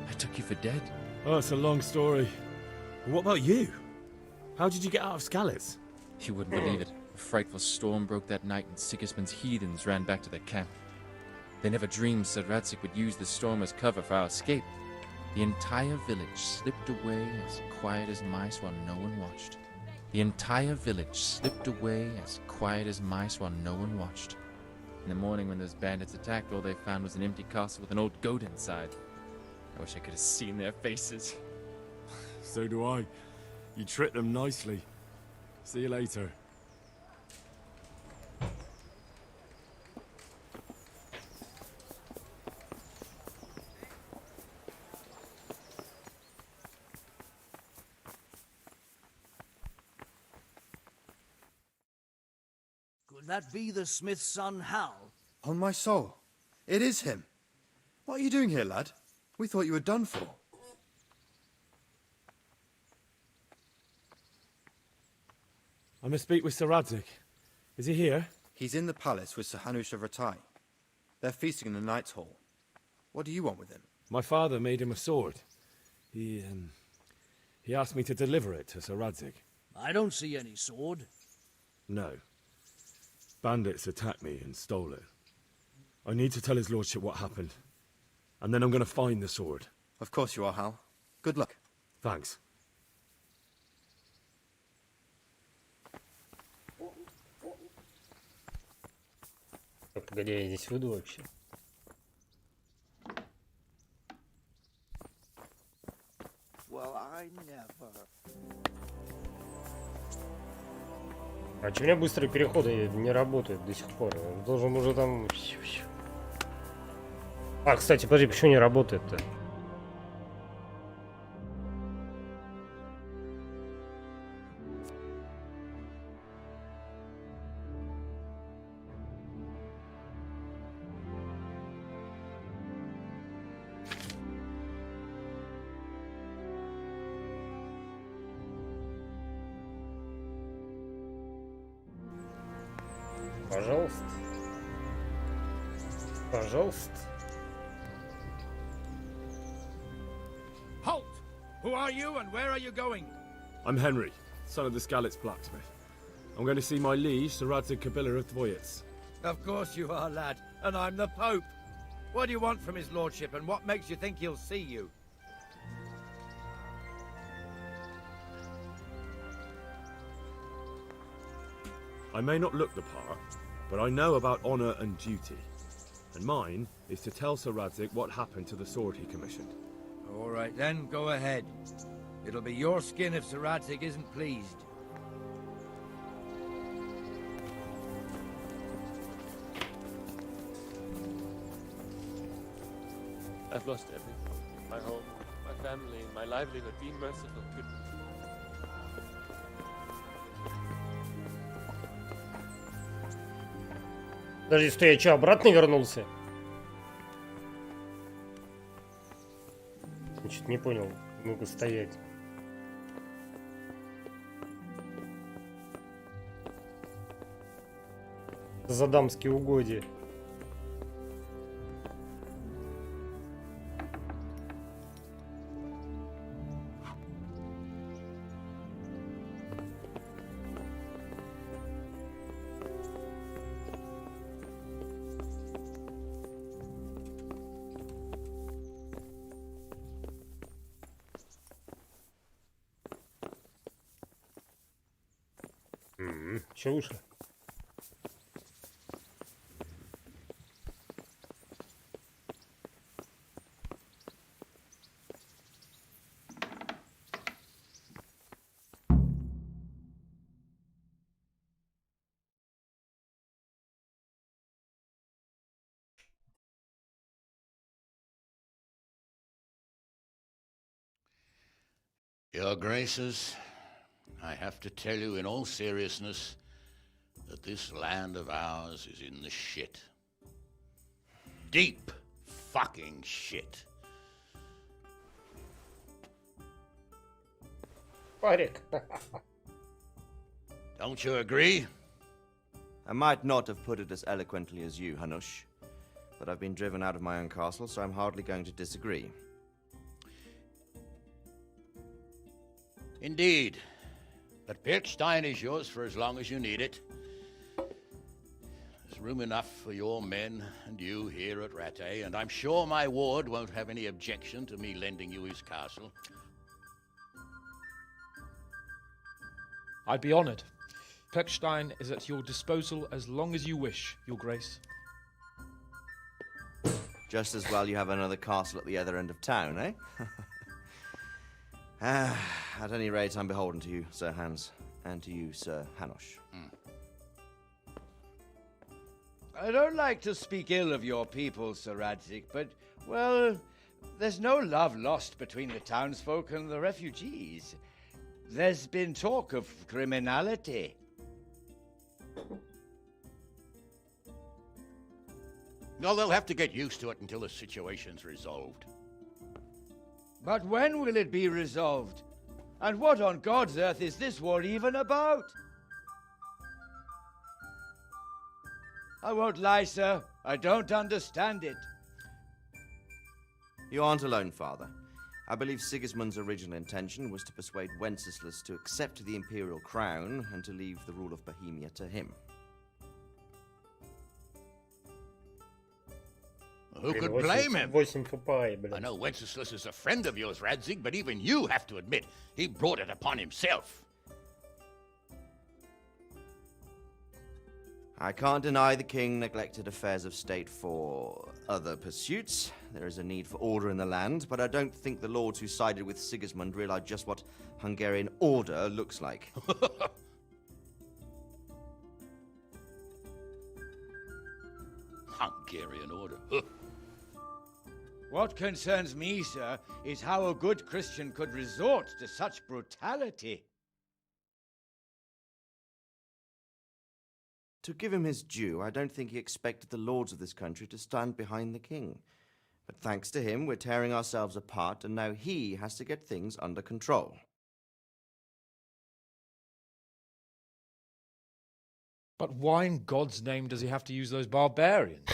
I took you for dead. Oh, it's a long story. What about you? How did you get out of Skalitz? You wouldn't believe it. A frightful storm broke that night and Sigismund's heathens ran back to their camp. They never dreamed Sir Radzik would use the storm as cover for our escape. The entire village slipped away as quiet as mice while no one watched. The entire village slipped away as quiet as mice while no one watched. In the morning when those bandits attacked, all they found was an empty castle with an old goat inside. I wish I could have seen their faces. So do I. You tricked them nicely. See you later. Could that be the smith's son, Hal? On my soul. It is him. What are you doing here, lad? We thought you were done for. I must speak with Sir Radzik. Is he here? He's in the palace with Sir Hanush of Ratai. They're feasting in the Knight's Hall. What do you want with him? My father made him a sword. He asked me to deliver it to Sir Radzik. I don't see any sword. No. Bandits attacked me and stole it. I need to tell his lordship what happened. And then I'm going to find the sword. Of course you are, Hal. Good luck. Thanks. Погоди, я здесь выйду вообще. Well, I never. А че у меня быстрые переходы не работают до сих пор? Я должен уже там... А, кстати, подожди, почему не работает-то? Пожалуйста. Пожалуйста. Halt! Who are you and where are you going? I'm Henry, son of the Skalitz blacksmith. I'm going to see my liege, Sir Radzik Kabila of Dvoyitz. Of course you are, lad. And I'm the Pope. What do you want from his lordship, and what makes you think he'll see you? I may not look the part, but I know about honor and duty. And mine is to tell Sir Radzik what happened to the sword he commissioned. All right then, go ahead. It'll be your skin if Sir Radzik isn't pleased. I've lost everything. My home, my family, my livelihood. Be merciful. Good. Подожди, стой, я что, обратно вернулся? Значит, не понял. Ну-ка, стоять. За дамские угодья. Че вышло? Your Graces, I have to tell you in all seriousness that this land of ours is in the shit. Deep fucking shit. Парик. Don't you agree? I might not have put it as eloquently as you, Hanush, but I've been driven out of my own castle, so I'm hardly going to disagree. Indeed. But Pilchstein is yours for as long as you need it. There's room enough for your men and you here at Rattay, and I'm sure my ward won't have any objection to me lending you his castle. I'd be honoured. Pilchstein is at your disposal as long as you wish, Your Grace. Just as well you have another castle at the other end of town, eh? At any rate, I'm beholden to you, Sir Hans, and to you, Sir Hanush. I don't like to speak ill of your people, Sir Radzik, but, well, there's no love lost between the townsfolk and the refugees. There's been talk of criminality. Well, they'll have to get used to it until the situation's resolved. But when will it be resolved? And what on God's earth is this war even about? I won't lie, sir. I don't understand it. You aren't alone, Father. I believe Sigismund's original intention was to persuade Wenceslas to accept the imperial crown and to leave the rule of Bohemia to him. Who could blame him? I know Wenceslas is a friend of yours, Radzig, but even you have to admit he brought it upon himself. I can't deny the king neglected affairs of state for other pursuits. There is a need for order in the land, but I don't think the lords who sided with Sigismund realized just what Hungarian order looks like. Hungarian order. What concerns me, sir, is how a good Christian could resort to such brutality. To give him his due, I don't think he expected the lords of this country to stand behind the king. But thanks to him, we're tearing ourselves apart, and now he has to get things under control. But why in God's name does he have to use those barbarians?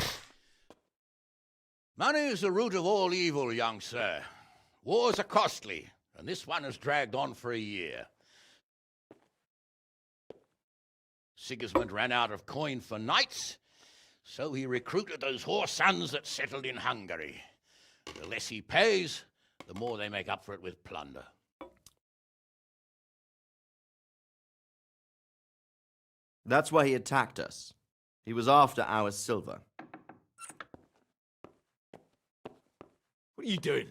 Money is the root of all evil, young sir. Wars are costly, and this one has dragged on for a year. Sigismund ran out of coin for knights, so he recruited those whore sons that settled in Hungary. The less he pays, the more they make up for it with plunder. That's why he attacked us. He was after our silver. What are you doing?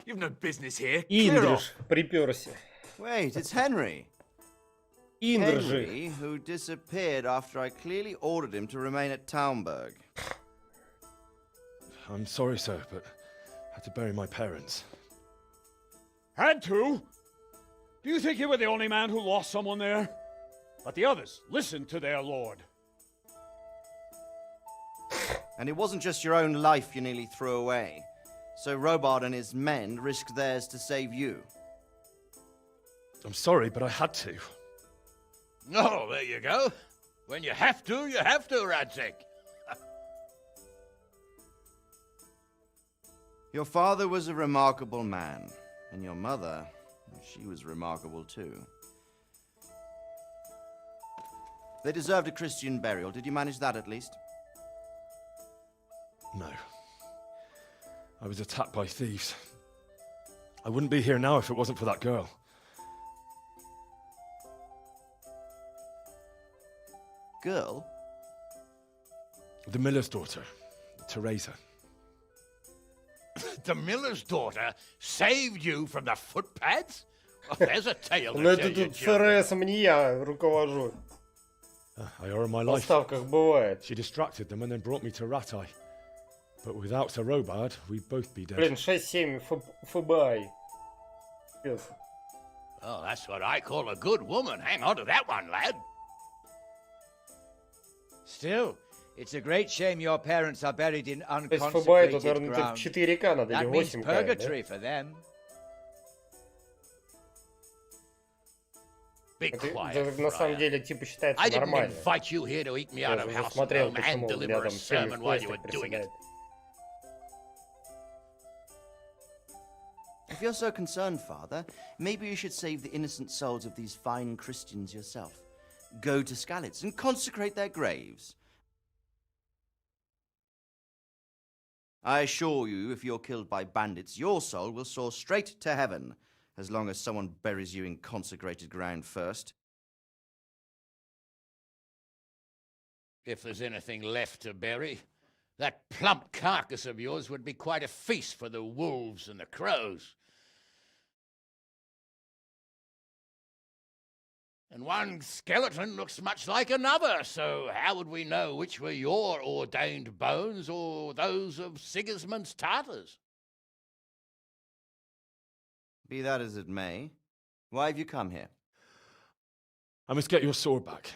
You've no business here. Индриш приперся. Wait, it's Henry. Henry, who disappeared after I clearly ordered him to remain at Taunberg. I'm sorry, sir, but I had to bury my parents. Had to? Do you think you were the only man who lost someone there? But the others listened to their lord. And it wasn't just your own life you nearly threw away. So Robard and his men risked theirs to save you. I'm sorry, but I had to. Oh, there you go. When you have to, Radzig. Your father was a remarkable man, and your mother, she was remarkable too. They deserved a Christian burial. Did you manage that at least? No. I was attacked by thieves. I wouldn't be here now if it wasn't for that girl. Girl? The miller's daughter, Teresa. The miller's daughter saved you from the footpads? Oh, there's a tale to Ну tell это you, тут ФРСом не я руковожу. I owe her my life. В поставках бывает. She distracted them and then brought me to Rattay. But without Sir Robard, we'd both be dead. Блин, 6-7 ФБА. Oh, that's what I call a good woman. Hang on to that one, lad. Still, it's a great shame your parents are buried in То есть ФБА тут, unconsecrated наверное, ground. в 4К надо или That means 8К, purgatory да? for them. Be Это, quiet, на самом friar. деле, типа, считается I didn't нормально. invite you here to eat me Я out of уже house and смотрел, home and почему deliver рядом a всеми sermon в while you were гостях doing it. приседает. If you're so concerned, Father, maybe you should save the innocent souls of these fine Christians yourself. Go to Skalitz and consecrate their graves. I assure you, if you're killed by bandits, your soul will soar straight to heaven, as long as someone buries you in consecrated ground first. If there's anything left to bury, that plump carcass of yours would be quite a feast for the wolves and the crows. And one skeleton looks much like another, so how would we know which were your ordained bones or those of Sigismund's Tartars? Be that as it may, why have you come here? I must get your sword back.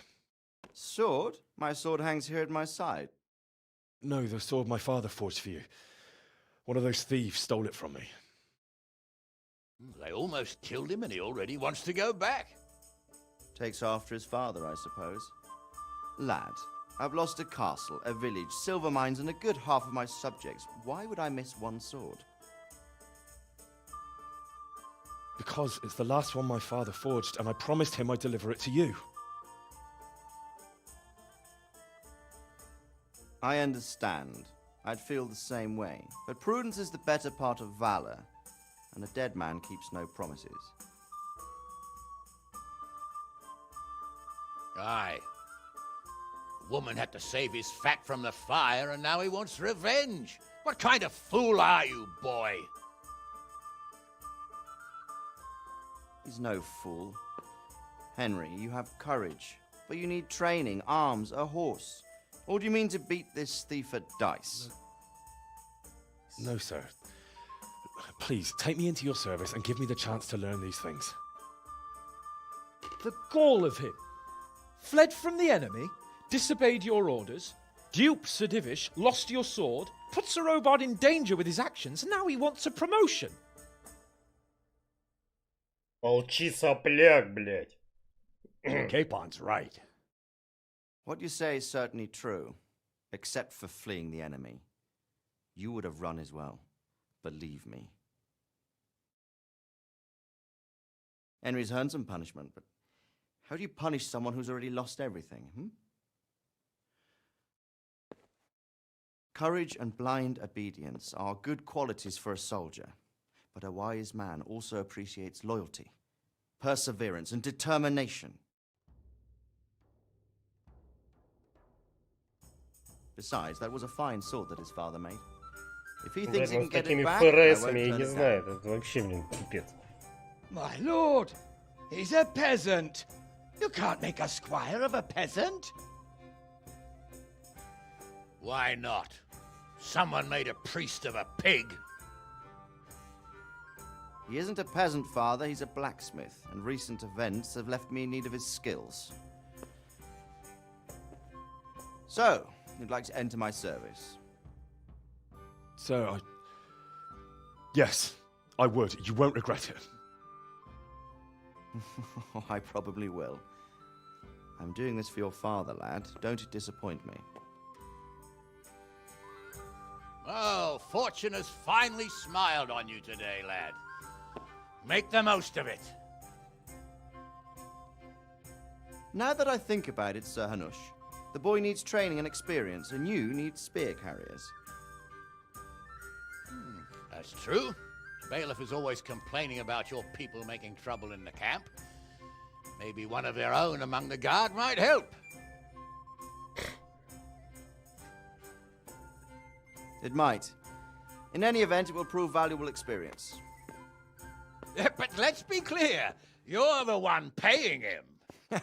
Sword? My sword hangs here at my side. No, the sword my father forged for you. One of those thieves stole it from me. They almost killed him and he already wants to go back. Takes after his father, I suppose. Lad, I've lost a castle, a village, silver mines, and a good half of my subjects. Why would I miss one sword? Because it's the last one my father forged, and I promised him I'd deliver it to you. I understand. I'd feel the same way. But prudence is the better part of valor, and a dead man keeps no promises. Aye. The woman had to save his fat from the fire, and now he wants revenge. What kind of fool are you, boy? He's no fool. Henry, you have courage, but you need training, arms, a horse. Or do you mean to beat this thief at dice? No, sir. Please, take me into your service and give me the chance to learn these things. The gall of him! Fled from the enemy, disobeyed your orders, duped Sir Divish, lost your sword, put Sir Robard in danger with his actions, and now he wants a promotion. Молчи, сопляк, блядь. Capon's right. What you say is certainly true, except for fleeing the enemy. You would have run as well, believe me. Henry's earned some punishment, but how do you punish someone who's already lost everything, Courage and blind obedience are good qualities for a soldier, but a wise man also appreciates loyalty, perseverance, and determination. Besides, that was a fine sword that his father made. If he thinks he can С get такими it back, I won't ФРСами, я turn не it знаю, down. это вообще, блин, пипец. My lord, he's a peasant. You can't make a squire of a peasant. Why not? Someone made a priest of a pig. He isn't a peasant, father, he's a blacksmith, and recent events have left me in need of his skills. So, you'd like to enter my service? Sir, Yes, I would. You won't regret it. I probably will. I'm doing this for your father, lad. Don't disappoint me. Oh, fortune has finally smiled on you today, lad. Make the most of it. Now that I think about it, Sir Hanush, the boy needs training and experience, and you need spear carriers. That's true. Bailiff is always complaining about your people making trouble in the camp. Maybe one of their own among the guard might help. It might. In any event, it will prove valuable experience. But let's be clear, you're the one paying him.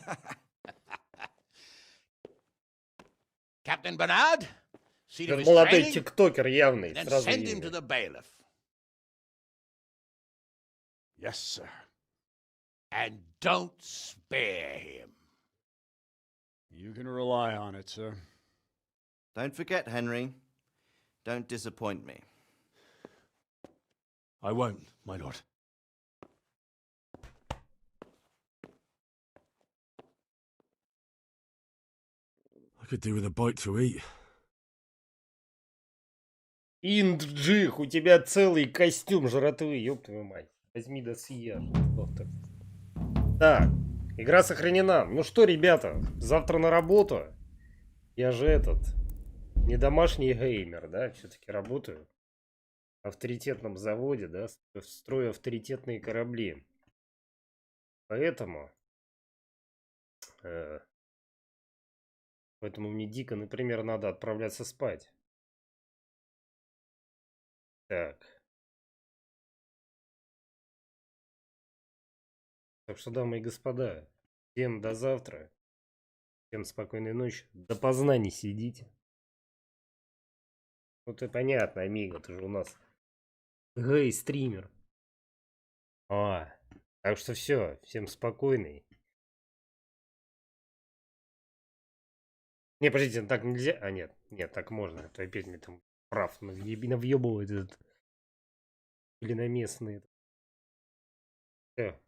Captain Bernard, see to Это his молодой training, тиктокер явный, then сразу send him видно. to the bailiff. Yes, sir. and don't spare him. You can rely on it, sir. Don't forget, Henry. Don't disappoint me. I won't, my lord. I could do with a bite to eat. Инджих, у тебя целый костюм жратвы, ёб твою мать. Возьми да съешь, доктор. Так, игра сохранена. Ну что, ребята, завтра на работу. Я же не домашний геймер, да, все-таки работаю. В авторитетном заводе, да, строю авторитетные корабли. Поэтому мне дико, например, надо отправляться спать. Так. Так что, дамы и господа, всем до завтра. Всем спокойной ночи. Допоздна не сидите. Ну ты понятно, Амиго, ты же у нас гей-стример. Так что все, всем спокойной. Не, подождите, так нельзя. Нет, так можно. А то опять мне там прав навъебывает этот. Или на местный. Все.